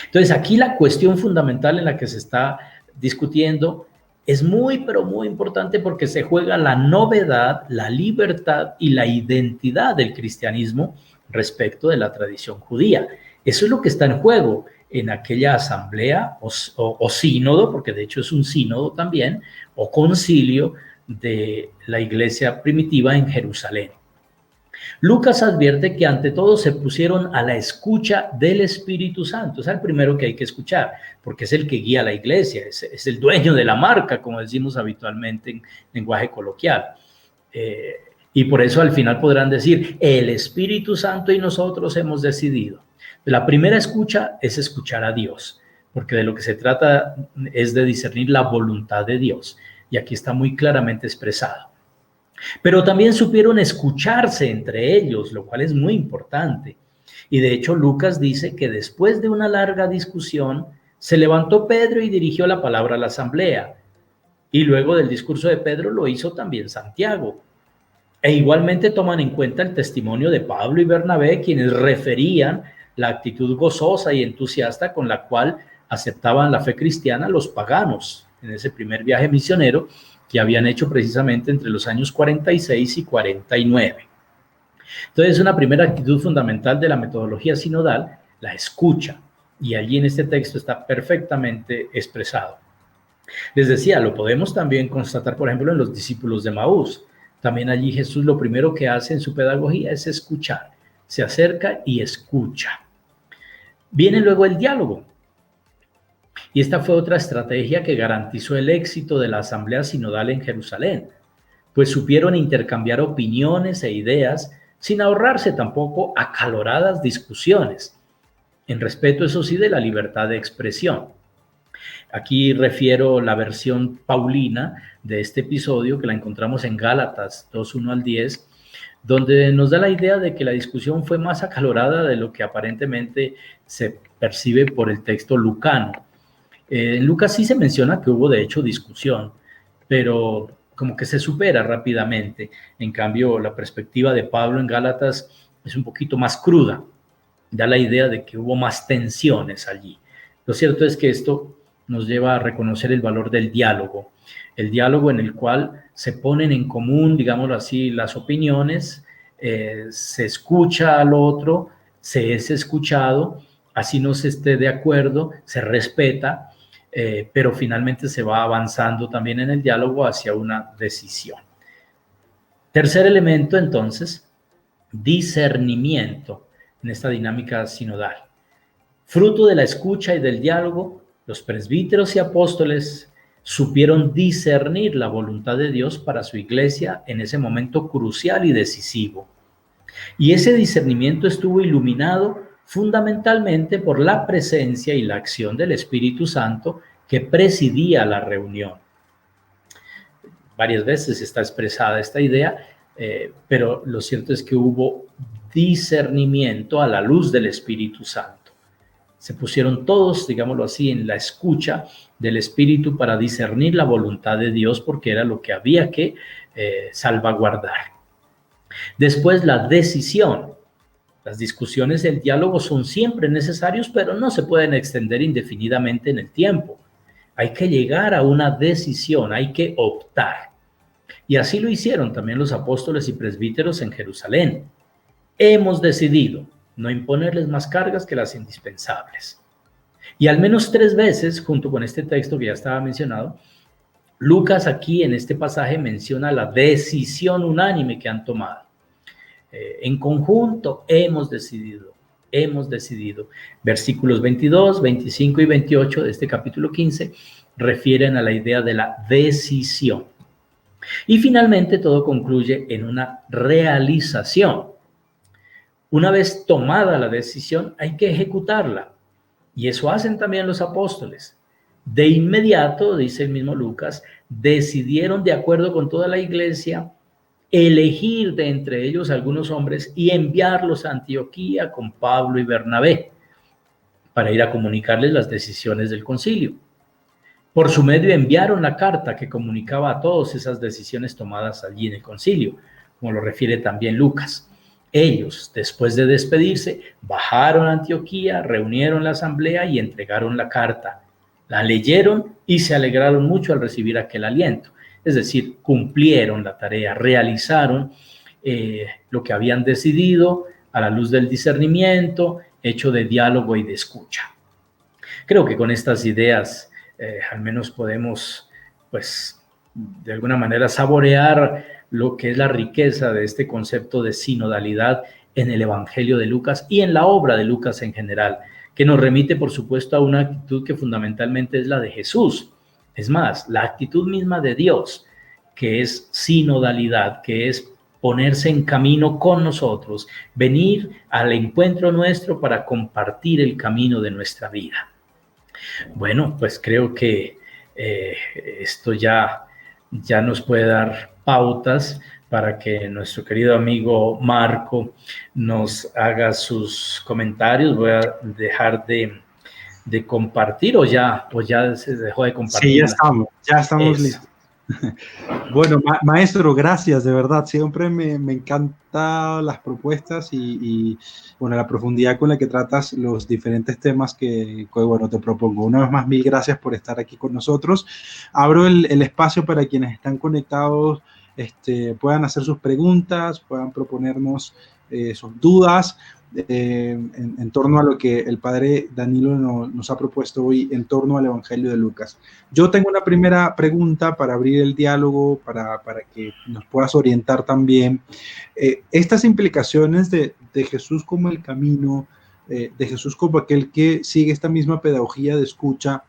Entonces, aquí la cuestión fundamental en la que se está discutiendo es muy, pero muy importante, porque se juega la novedad, la libertad y la identidad del cristianismo respecto de la tradición judía. Eso es lo que está en juego en aquella asamblea o sínodo, porque de hecho es un sínodo también, o concilio de la iglesia primitiva en Jerusalén. Lucas advierte que ante todo se pusieron a la escucha del Espíritu Santo. Es el primero que hay que escuchar, porque es el que guía a la iglesia, es el dueño de la marca, como decimos habitualmente en lenguaje coloquial. Y por eso al final podrán decir: el Espíritu Santo y nosotros hemos decidido. La primera escucha es escuchar a Dios, porque de lo que se trata es de discernir la voluntad de Dios, y aquí está muy claramente expresado. Pero también supieron escucharse entre ellos, lo cual es muy importante. Y de hecho Lucas dice que después de una larga discusión, se levantó Pedro y dirigió la palabra a la asamblea. Y luego del discurso de Pedro lo hizo también Santiago. E igualmente toman en cuenta el testimonio de Pablo y Bernabé, quienes referían la actitud gozosa y entusiasta con la cual aceptaban la fe cristiana los paganos en ese primer viaje misionero que habían hecho precisamente entre los años 46 y 49. Entonces, una primera actitud fundamental de la metodología sinodal, la escucha, y allí en este texto está perfectamente expresado. Les decía, lo podemos también constatar, por ejemplo, en los discípulos de Maús. También allí Jesús lo primero que hace en su pedagogía es escuchar. Se acerca y escucha. Viene luego el diálogo. Y esta fue otra estrategia que garantizó el éxito de la Asamblea Sinodal en Jerusalén, pues supieron intercambiar opiniones e ideas sin ahorrarse tampoco acaloradas discusiones, en respeto, eso sí, de la libertad de expresión. Aquí refiero la versión paulina de este episodio, que la encontramos en Gálatas 2:1 al 10, donde nos da la idea de que la discusión fue más acalorada de lo que aparentemente se percibe por el texto lucano. En Lucas sí se menciona que hubo de hecho discusión, pero como que se supera rápidamente. En cambio, la perspectiva de Pablo en Gálatas es un poquito más cruda, da la idea de que hubo más tensiones allí. Lo cierto es que esto nos lleva a reconocer el valor del diálogo, el diálogo en el cual se ponen en común, digámoslo así, las opiniones, se escucha al otro, se es escuchado, así no se esté de acuerdo, se respeta, pero finalmente se va avanzando también en el diálogo hacia una decisión. Tercer elemento, entonces, discernimiento en esta dinámica sinodal. Fruto de la escucha y del diálogo, los presbíteros y apóstoles supieron discernir la voluntad de Dios para su iglesia en ese momento crucial y decisivo. Y ese discernimiento estuvo iluminado fundamentalmente por la presencia y la acción del Espíritu Santo que presidía la reunión. varias veces está expresada esta idea, pero lo cierto es que hubo discernimiento a la luz del Espíritu Santo. Se pusieron todos, digámoslo así, en la escucha del Espíritu para discernir la voluntad de Dios, porque era lo que había que salvaguardar. Después, la decisión. Las discusiones y el diálogo son siempre necesarios, pero no se pueden extender indefinidamente en el tiempo. Hay que llegar a una decisión, hay que optar. Y así lo hicieron también los apóstoles y presbíteros en Jerusalén. Hemos decidido no imponerles más cargas que las indispensables. Y al menos 3 veces, junto con este texto que ya estaba mencionado, Lucas aquí en este pasaje menciona la decisión unánime que han tomado. En conjunto hemos decidido. Versículos 22, 25 y 28 de este capítulo 15 refieren a la idea de la decisión. Y finalmente todo concluye en una realización. Una vez tomada la decisión, hay que ejecutarla. Y eso hacen también los apóstoles. De inmediato, dice el mismo Lucas, decidieron de acuerdo con toda la iglesia elegir de entre ellos algunos hombres y enviarlos a Antioquía con Pablo y Bernabé para ir a comunicarles las decisiones del concilio. Por su medio enviaron la carta que comunicaba a todos esas decisiones tomadas allí en el concilio, como lo refiere también Lucas. Ellos, después de despedirse, bajaron a Antioquía, reunieron la asamblea y entregaron la carta. La leyeron y se alegraron mucho al recibir aquel aliento. Es decir, cumplieron la tarea, realizaron lo que habían decidido a la luz del discernimiento, hecho de diálogo y de escucha. Creo que con estas ideas al menos podemos, pues, de alguna manera saborear lo que es la riqueza de este concepto de sinodalidad en el Evangelio de Lucas y en la obra de Lucas en general, que nos remite, por supuesto, a una actitud que fundamentalmente es la de Jesús. Es más, la actitud misma de Dios, que es sinodalidad, que es ponerse en camino con nosotros, venir al encuentro nuestro para compartir el camino de nuestra vida. Bueno, pues creo que esto ya nos puede dar pautas para que nuestro querido amigo Marco nos haga sus comentarios. Voy a dejar de compartir o ya se dejó de compartir. Sí, ya estamos listos. Bueno, maestro, gracias, de verdad. Siempre me encantan las propuestas y bueno, la profundidad con la que tratas los diferentes temas que bueno, te propongo. Una vez más, mil gracias por estar aquí con nosotros. Abro el espacio para quienes están conectados, puedan hacer sus preguntas, puedan proponernos sus dudas en torno a lo que el padre Danilo nos ha propuesto hoy en torno al Evangelio de Lucas. Yo tengo una primera pregunta para abrir el diálogo, para que nos puedas orientar también. Estas implicaciones de Jesús como el camino, de Jesús como aquel que sigue esta misma pedagogía de escucha,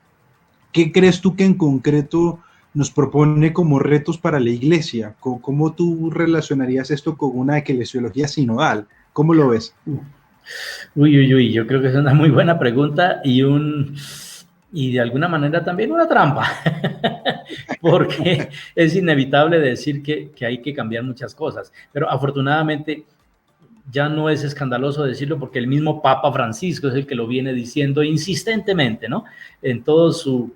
¿qué crees tú que en concreto nos propone como retos para la iglesia? ¿Cómo tú relacionarías esto con una eclesiología sinodal? ¿Cómo lo ves? Uy, yo creo que es una muy buena pregunta y de alguna manera también una trampa, porque es inevitable decir que hay que cambiar muchas cosas, pero afortunadamente ya no es escandaloso decirlo porque el mismo Papa Francisco es el que lo viene diciendo insistentemente, ¿no? En todo su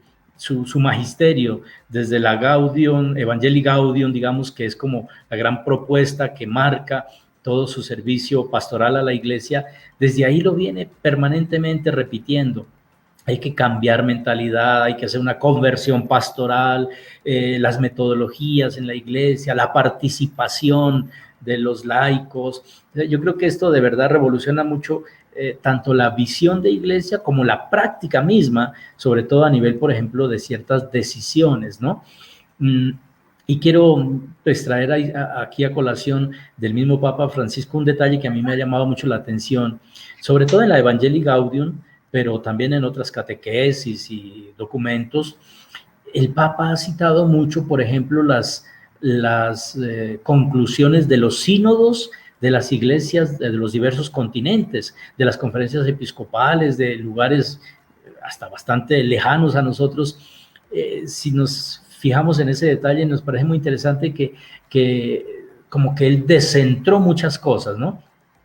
magisterio, desde la Gaudium, Evangelii Gaudium, digamos, que es como la gran propuesta que marca todo su servicio pastoral a la iglesia, desde ahí lo viene permanentemente repitiendo. Hay que cambiar mentalidad, hay que hacer una conversión pastoral, las metodologías en la iglesia, la participación de los laicos. Yo creo que esto de verdad revoluciona mucho tanto la visión de iglesia como la práctica misma, sobre todo a nivel, por ejemplo, de ciertas decisiones, ¿no? Y quiero pues, traer aquí a colación del mismo Papa Francisco un detalle que a mí me ha llamado mucho la atención, sobre todo en la Evangelii Gaudium, pero también en otras catequesis y documentos. El Papa ha citado mucho, por ejemplo, las conclusiones de los sínodos de las iglesias de los diversos continentes, de las conferencias episcopales, de lugares hasta bastante lejanos a nosotros. Si nos fijamos en ese detalle, nos parece muy interesante que como que él descentró muchas cosas, ¿no?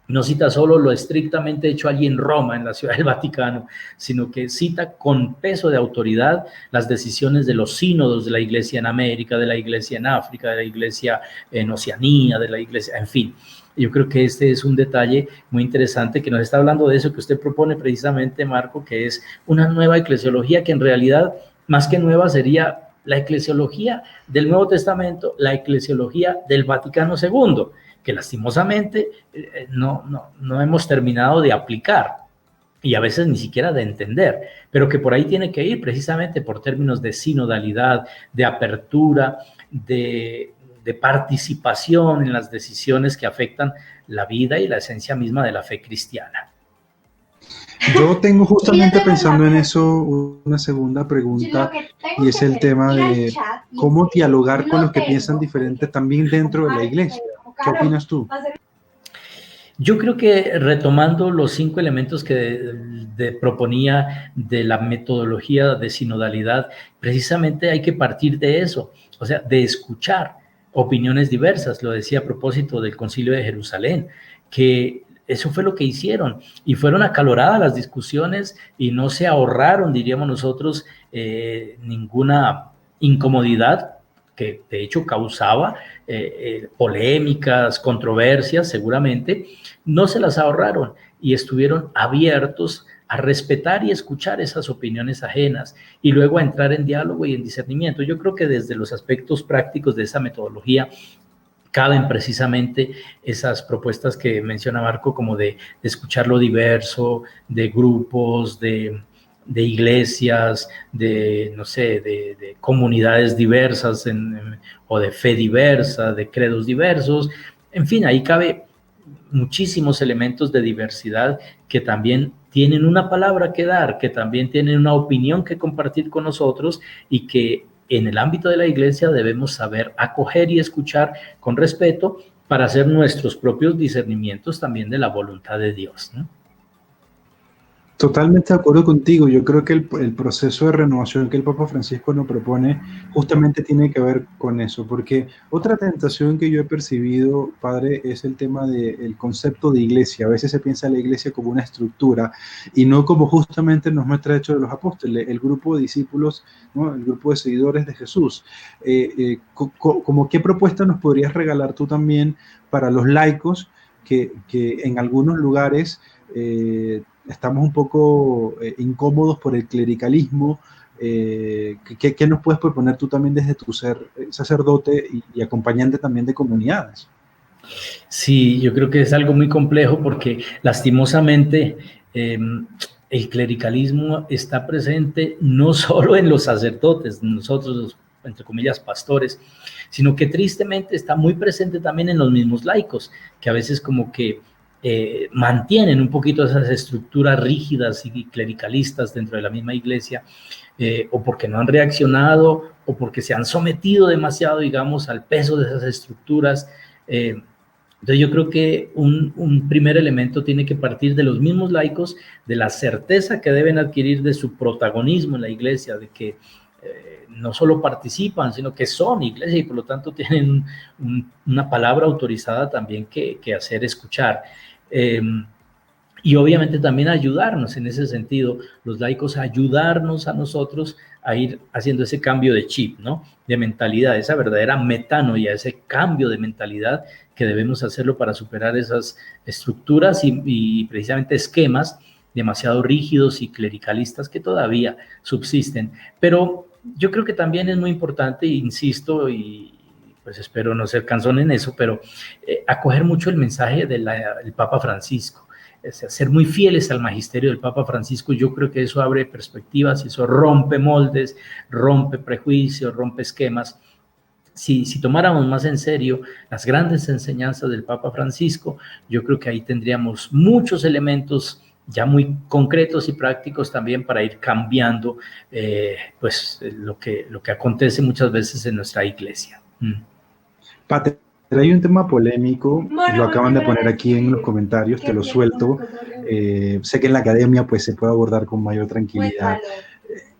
No cita solo lo estrictamente hecho allí en Roma, en la Ciudad del Vaticano, sino que cita con peso de autoridad las decisiones de los sínodos de la Iglesia en América, de la Iglesia en África, de la Iglesia en Oceanía, de la Iglesia, en fin. Yo creo que este es un detalle muy interesante que nos está hablando de eso que usted propone precisamente, Marco, que es una nueva eclesiología que en realidad, más que nueva, sería la eclesiología del Nuevo Testamento, la eclesiología del Vaticano II, que lastimosamente no hemos terminado de aplicar y a veces ni siquiera de entender, pero que por ahí tiene que ir precisamente por términos de sinodalidad, de apertura, de participación en las decisiones que afectan la vida y la esencia misma de la fe cristiana. Yo tengo justamente pensando en eso una segunda pregunta, y es el tema de cómo dialogar con los que piensan diferente también dentro de la iglesia. ¿Qué opinas tú? Yo creo que retomando los 5 elementos que proponía de la metodología de sinodalidad, precisamente hay que partir de eso, o sea, de escuchar opiniones diversas. Lo decía a propósito del Concilio de Jerusalén, que eso fue lo que hicieron y fueron acaloradas las discusiones y no se ahorraron, diríamos nosotros, ninguna incomodidad que de hecho causaba polémicas, controversias, seguramente, no se las ahorraron y estuvieron abiertos a respetar y escuchar esas opiniones ajenas y luego a entrar en diálogo y en discernimiento. Yo creo que desde los aspectos prácticos de esa metodología caben precisamente esas propuestas que menciona Marco, como de escuchar lo diverso, de grupos, de iglesias, no sé, de comunidades diversas o de fe diversa, de credos diversos. En fin, ahí cabe muchísimos elementos de diversidad que también tienen una palabra que dar, que también tienen una opinión que compartir con nosotros y que en el ámbito de la iglesia debemos saber acoger y escuchar con respeto para hacer nuestros propios discernimientos también de la voluntad de Dios, ¿no? Totalmente de acuerdo contigo. Yo creo que el proceso de renovación que el Papa Francisco nos propone justamente tiene que ver con eso, porque otra tentación que yo he percibido, padre, es el tema del concepto de iglesia. A veces se piensa en la iglesia como una estructura y no como justamente nos muestra Hechos de los Apóstoles, el grupo de discípulos, ¿no? El grupo de seguidores de Jesús. ¿Cómo qué propuesta nos podrías regalar tú también para los laicos que en algunos lugares estamos un poco incómodos por el clericalismo? ¿Qué nos puedes proponer tú también desde tu ser sacerdote y acompañante también de comunidades? Sí, yo creo que es algo muy complejo porque lastimosamente el clericalismo está presente no solo en los sacerdotes, nosotros los, entre comillas, pastores, sino que tristemente está muy presente también en los mismos laicos, que a veces como que mantienen un poquito esas estructuras rígidas y clericalistas dentro de la misma iglesia, o porque no han reaccionado, o porque se han sometido demasiado, digamos, al peso de esas estructuras. Entonces yo creo que un primer elemento tiene que partir de los mismos laicos, de la certeza que deben adquirir de su protagonismo en la iglesia, de que no solo participan, sino que son iglesia y por lo tanto tienen una palabra autorizada también que hacer escuchar. Y obviamente también ayudarnos en ese sentido, los laicos, ayudarnos a nosotros a ir haciendo ese cambio de chip, ¿no? De mentalidad, esa verdadera metanoia, ese cambio de mentalidad que debemos hacerlo para superar esas estructuras y precisamente esquemas demasiado rígidos y clericalistas que todavía subsisten. Pero yo creo que también es muy importante, insisto, y pues espero no ser cansón en eso, pero acoger mucho el mensaje del Papa Francisco, es ser muy fieles al magisterio del Papa Francisco. Yo creo que eso abre perspectivas, eso rompe moldes, rompe prejuicios, rompe esquemas. Si tomáramos más en serio las grandes enseñanzas del Papa Francisco, yo creo que ahí tendríamos muchos elementos ya muy concretos y prácticos también para ir cambiando pues lo que acontece muchas veces en nuestra iglesia. Pater, hay un tema polémico, lo acaban de poner aquí en los comentarios, te lo suelto. Sé que en la academia pues se puede abordar con mayor tranquilidad.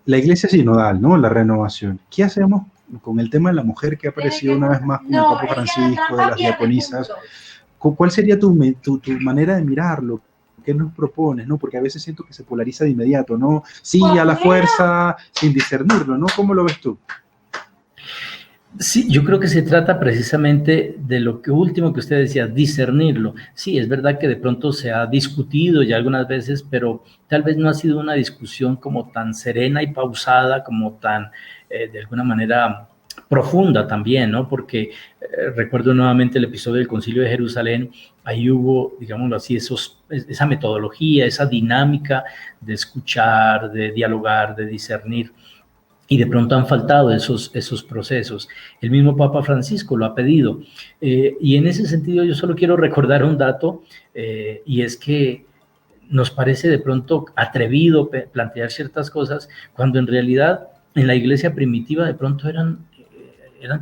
La iglesia sinodal, ¿no? La renovación. ¿Qué hacemos con el tema de la mujer que ha aparecido una vez más con el Papa Francisco, de las diaconisas, ¿cuál sería tu manera de mirarlo? ¿Qué nos propones? ¿No? Porque a veces siento que se polariza de inmediato, ¿no? Sí, a la fuerza, sin discernirlo, ¿no? ¿Cómo lo ves tú? Sí, yo creo que se trata precisamente de lo que último que usted decía, discernirlo. Sí, es verdad que de pronto se ha discutido ya algunas veces, pero tal vez no ha sido una discusión como tan serena y pausada, como tan, de alguna manera, profunda también, ¿no? Porque recuerdo nuevamente el episodio del Concilio de Jerusalén, ahí hubo, digámoslo así, esa metodología, esa dinámica de escuchar, de dialogar, de discernir. Y de pronto han faltado esos procesos. El mismo Papa Francisco lo ha pedido. Y en ese sentido yo solo quiero recordar un dato, y es que nos parece de pronto atrevido plantear ciertas cosas, cuando en realidad en la iglesia primitiva de pronto eran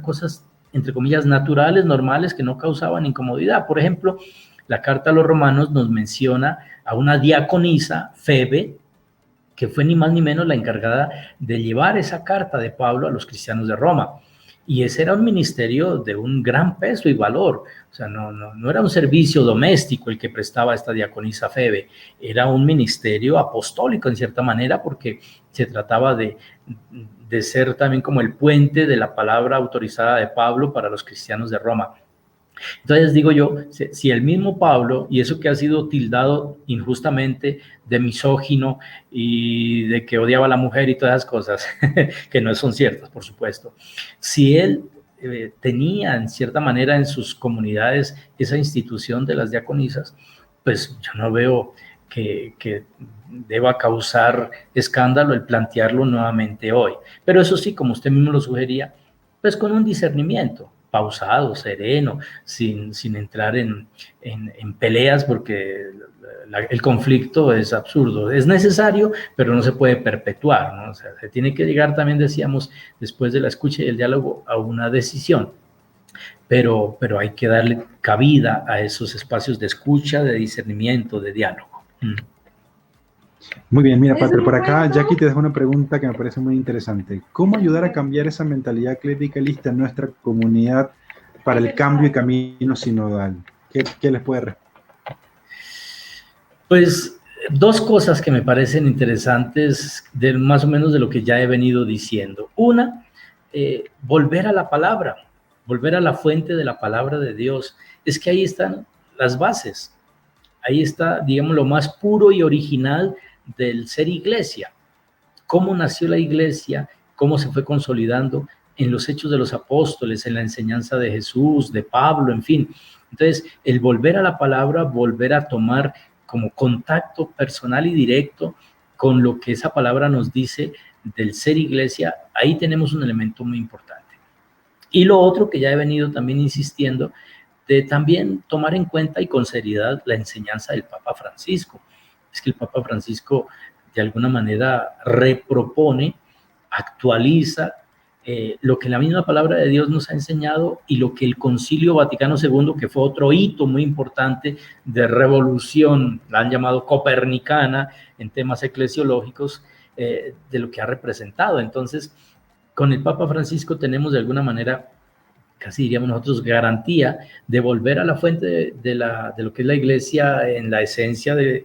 cosas, entre comillas, naturales, normales, que no causaban incomodidad. Por ejemplo, la carta a los romanos nos menciona a una diaconisa, Febe, que fue ni más ni menos la encargada de llevar esa carta de Pablo a los cristianos de Roma. Y ese era un ministerio de un gran peso y valor. O sea, no era un servicio doméstico el que prestaba esta diaconisa Febe, era un ministerio apostólico en cierta manera, porque se trataba de ser también como el puente de la palabra autorizada de Pablo para los cristianos de Roma. Entonces digo yo, si el mismo Pablo, y eso que ha sido tildado injustamente de misógino y de que odiaba a la mujer y todas esas cosas, que no son ciertas, por supuesto, si él tenía en cierta manera en sus comunidades esa institución de las diaconisas, pues yo no veo que deba causar escándalo el plantearlo nuevamente hoy. Pero eso sí, como usted mismo lo sugería, pues con un discernimiento pausado, sereno, sin entrar en peleas, porque el conflicto es absurdo. Es necesario, pero no se puede perpetuar, ¿no? O sea, se tiene que llegar también, decíamos, después de la escucha y el diálogo, a una decisión. Pero hay que darle cabida a esos espacios de escucha, de discernimiento, de diálogo. Muy bien, mira, Pater, por acá Jackie te deja una pregunta que me parece muy interesante. ¿Cómo ayudar a cambiar esa mentalidad clericalista en nuestra comunidad para el cambio y camino sinodal? ¿Qué les puede responder? Pues dos cosas que me parecen interesantes, más o menos de lo que ya he venido diciendo. Una, volver a la palabra, volver a la fuente de la palabra de Dios. Es que ahí están las bases, ahí está, digamos, lo más puro y original del ser iglesia. Cómo nació la iglesia, cómo se fue consolidando en los hechos de los apóstoles, en la enseñanza de Jesús, de Pablo, en fin. Entonces, el volver a la palabra, volver a tomar como contacto personal y directo con lo que esa palabra nos dice del ser iglesia, ahí tenemos un elemento muy importante. Y lo otro que ya he venido también insistiendo, de también tomar en cuenta y con seriedad la enseñanza del Papa Francisco. Es que el Papa Francisco de alguna manera repropone, actualiza lo que la misma palabra de Dios nos ha enseñado y lo que el Concilio Vaticano II, que fue otro hito muy importante de revolución, la han llamado copernicana en temas eclesiológicos, de lo que ha representado. Entonces, con el Papa Francisco tenemos de alguna manera, casi diríamos nosotros, garantía de volver a la fuente de lo que es la iglesia en la esencia de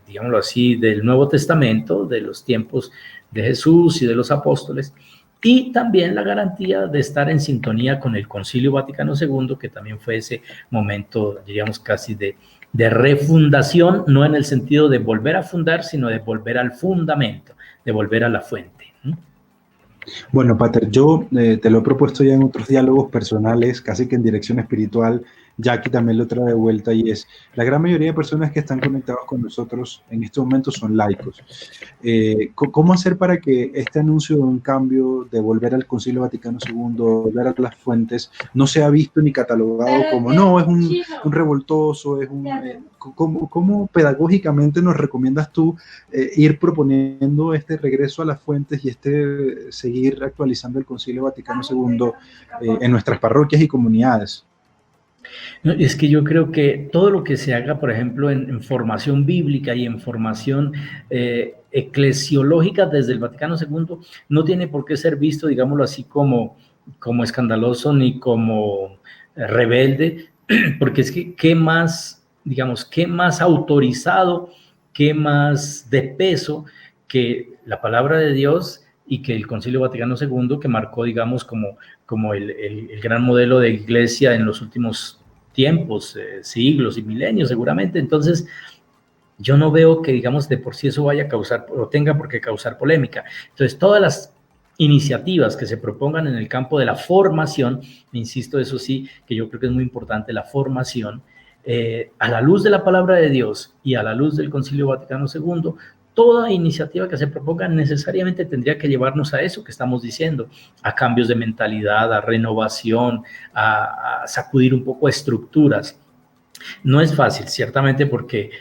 digámoslo así, del Nuevo Testamento, de los tiempos de Jesús y de los apóstoles, y también la garantía de estar en sintonía con el Concilio Vaticano II, que también fue ese momento, diríamos, casi de refundación, no en el sentido de volver a fundar, sino de volver al fundamento, de volver a la fuente. Bueno, Pater, yo te lo he propuesto ya en otros diálogos personales, casi que en dirección espiritual. Jackie también lo trae de vuelta, y es, la gran mayoría de personas que están conectados con nosotros en este momento son laicos. ¿Cómo hacer para que este anuncio de un cambio, de volver al Concilio Vaticano II, volver a las fuentes, no sea visto ni catalogado como, no, es un revoltoso, es un... ¿Cómo pedagógicamente nos recomiendas tú ir proponiendo este regreso a las fuentes y seguir actualizando el Concilio Vaticano II en nuestras parroquias y comunidades? No, es que yo creo que todo lo que se haga, por ejemplo, en formación bíblica y en formación eclesiológica desde el Vaticano II, no tiene por qué ser visto, digámoslo así, como escandaloso ni como rebelde, porque es que qué más, digamos, qué más autorizado, qué más de peso que la palabra de Dios y que el Concilio Vaticano II, que marcó, digamos, como el gran modelo de iglesia en los últimos tiempos, siglos y milenios seguramente. Entonces, yo no veo que, digamos, de por sí eso vaya a causar o tenga por qué causar polémica. Entonces, todas las iniciativas que se propongan en el campo de la formación, insisto, eso sí, que yo creo que es muy importante, la formación, a la luz de la palabra de Dios y a la luz del Concilio Vaticano II, toda iniciativa que se proponga necesariamente tendría que llevarnos a eso que estamos diciendo, a cambios de mentalidad, a renovación, a sacudir un poco estructuras. No es fácil, ciertamente, porque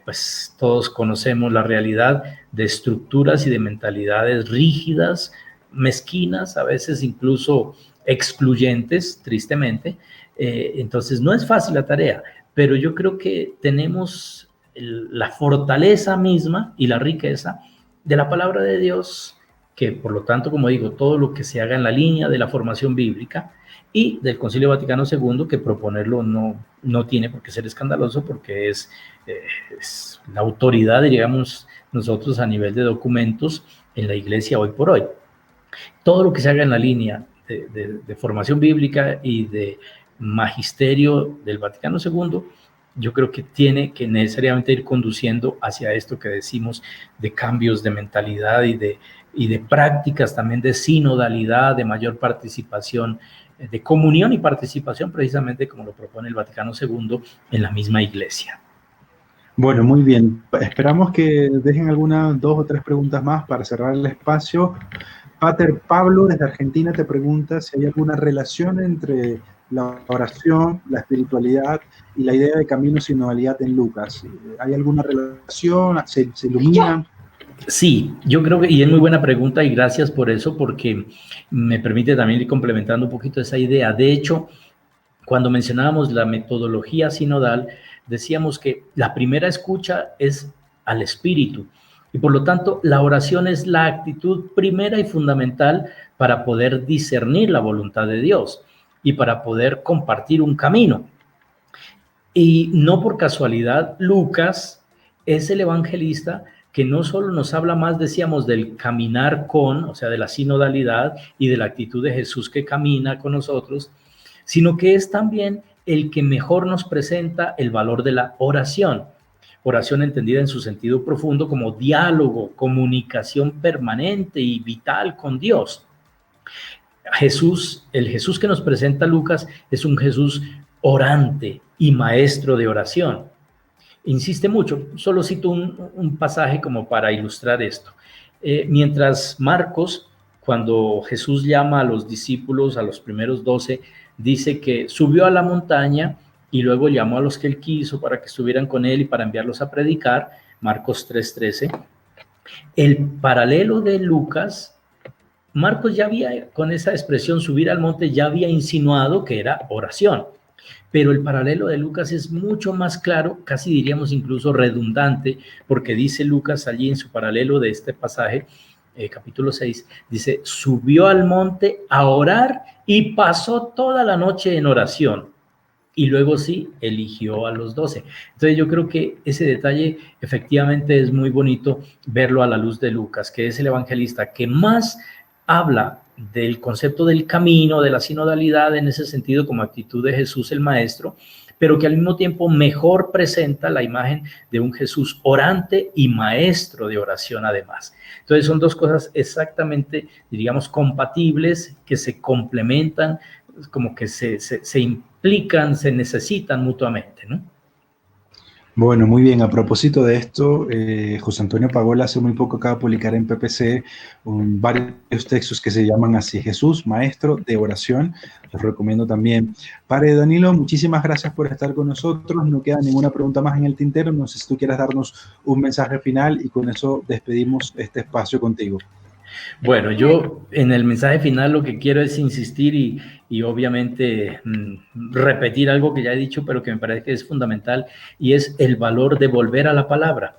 pues todos conocemos la realidad de estructuras y de mentalidades rígidas, mezquinas, a veces incluso excluyentes, tristemente. Entonces, no es fácil la tarea, pero yo creo que tenemos la fortaleza misma y la riqueza de la palabra de Dios, que por lo tanto, como digo, todo lo que se haga en la línea de la formación bíblica y del Concilio Vaticano II, que proponerlo no tiene por qué ser escandaloso, porque es la autoridad, digamos, nosotros a nivel de documentos en la iglesia hoy por hoy. Todo lo que se haga en la línea de formación bíblica y de magisterio del Vaticano II, yo creo que tiene que necesariamente ir conduciendo hacia esto que decimos de cambios de mentalidad y de prácticas también de sinodalidad, de mayor participación, de comunión y participación, precisamente como lo propone el Vaticano II en la misma iglesia. Bueno, muy bien. Esperamos que dejen algunas 2 o 3 preguntas más para cerrar el espacio. Pater Pablo desde Argentina te pregunta si hay alguna relación entre la oración, la espiritualidad y la idea de camino sinodalidad en Lucas. ¿Hay alguna relación? ¿Se iluminan? Sí, yo creo que, y es muy buena pregunta y gracias por eso, porque me permite también ir complementando un poquito esa idea. De hecho, cuando mencionábamos la metodología sinodal, decíamos que la primera escucha es al Espíritu y por lo tanto la oración es la actitud primera y fundamental para poder discernir la voluntad de Dios y para poder compartir un camino. Y no por casualidad, Lucas es el evangelista que no solo nos habla más, decíamos, del caminar con, o sea, de la sinodalidad y de la actitud de Jesús que camina con nosotros, sino que es también el que mejor nos presenta el valor de la oración. Oración entendida en su sentido profundo como diálogo, comunicación permanente y vital con Dios. El Jesús que nos presenta Lucas es un Jesús orante y maestro de oración. Insiste mucho, solo cito un pasaje como para ilustrar esto. Mientras Marcos, cuando Jesús llama a los discípulos, a los primeros 12, dice que subió a la montaña y luego llamó a los que él quiso para que estuvieran con él y para enviarlos a predicar, Marcos 3:13. El paralelo de Lucas, Marcos ya había, con esa expresión subir al monte, ya había insinuado que era oración. Pero el paralelo de Lucas es mucho más claro, casi diríamos incluso redundante, porque dice Lucas allí en su paralelo de este pasaje, capítulo 6, dice, subió al monte a orar y pasó toda la noche en oración. Y luego sí, eligió a los 12. Entonces yo creo que ese detalle efectivamente es muy bonito verlo a la luz de Lucas, que es el evangelista que más habla del concepto del camino, de la sinodalidad en ese sentido como actitud de Jesús el Maestro, pero que al mismo tiempo mejor presenta la imagen de un Jesús orante y maestro de oración además. Entonces son dos cosas exactamente, diríamos, compatibles, que se complementan, como que se implican, se necesitan mutuamente, ¿no? Bueno, muy bien. A propósito de esto, José Antonio Pagola hace muy poco acaba de publicar en PPC varios textos que se llaman así, Jesús, Maestro de Oración. Los recomiendo también. Padre Danilo, muchísimas gracias por estar con nosotros. No queda ninguna pregunta más en el tintero. No sé si tú quieras darnos un mensaje final y con eso despedimos este espacio contigo. Bueno, yo en el mensaje final lo que quiero es insistir y obviamente repetir algo que ya he dicho, pero que me parece que es fundamental, y es el valor de volver a la palabra,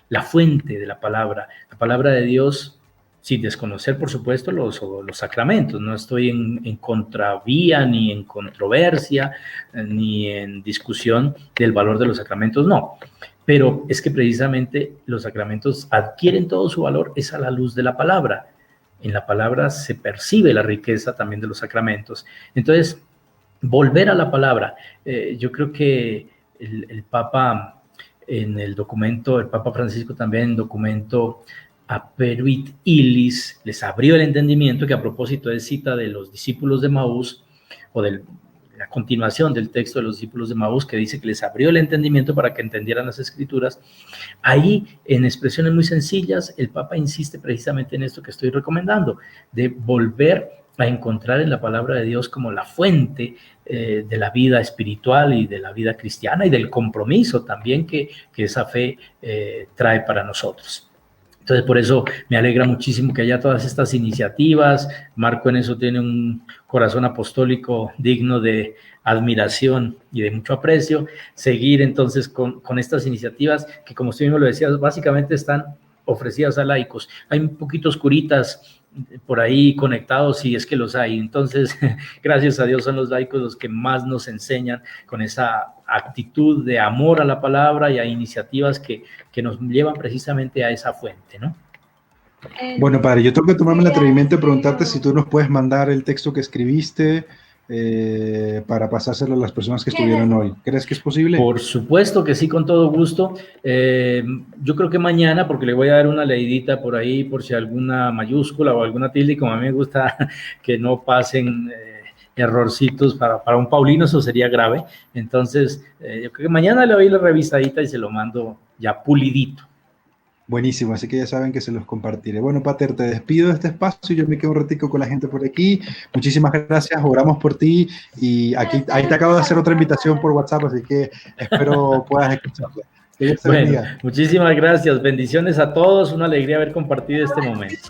la fuente de la palabra de Dios, sin desconocer, por supuesto, los sacramentos. No estoy en contravía, ni en controversia, ni en discusión del valor de los sacramentos, no. Pero es que precisamente los sacramentos adquieren todo su valor es a la luz de la palabra. En la palabra se percibe la riqueza también de los sacramentos. Entonces, volver a la palabra. Yo creo que el Papa, en el documento, el Papa Francisco también en el documento Aperuit Illis, les abrió el entendimiento, que a propósito es cita de los discípulos de Maús, o la continuación del texto de los discípulos de Maús, que dice que les abrió el entendimiento para que entendieran las Escrituras. Ahí, en expresiones muy sencillas, el Papa insiste precisamente en esto que estoy recomendando, de volver a encontrar en la palabra de Dios como la fuente de la vida espiritual y de la vida cristiana y del compromiso también que esa fe trae para nosotros. Entonces, por eso me alegra muchísimo que haya todas estas iniciativas. Marco en eso tiene un corazón apostólico digno de admiración y de mucho aprecio. Seguir entonces con estas iniciativas que, como usted mismo lo decía, básicamente están ofrecidas a laicos. Hay un poquito oscuritas por ahí conectados, si es que los hay. Entonces, gracias a Dios son los laicos los que más nos enseñan con esa actitud de amor a la palabra y a iniciativas que nos llevan precisamente a esa fuente, ¿no? Bueno, padre, yo tengo que tomarme el atrevimiento de preguntarte si tú nos puedes mandar el texto que escribiste para pasárselo a las personas que estuvieron hoy. ¿Crees que es posible? Por supuesto que sí, con todo gusto. Yo creo que mañana, porque le voy a dar una leidita por ahí, por si alguna mayúscula o alguna tilde, como a mí me gusta que no pasen errorcitos para un paulino, eso sería grave. Entonces, yo creo que mañana le doy la revisadita y se lo mando ya pulidito. Buenísimo, así que ya saben que se los compartiré. Bueno, Pater, te despido de este espacio, yo me quedo un ratico con la gente por aquí. Muchísimas gracias, oramos por ti y ahí te acabo de hacer otra invitación por WhatsApp, así que espero puedas escucharla. Bueno, muchísimas gracias, bendiciones a todos, una alegría haber compartido este momento.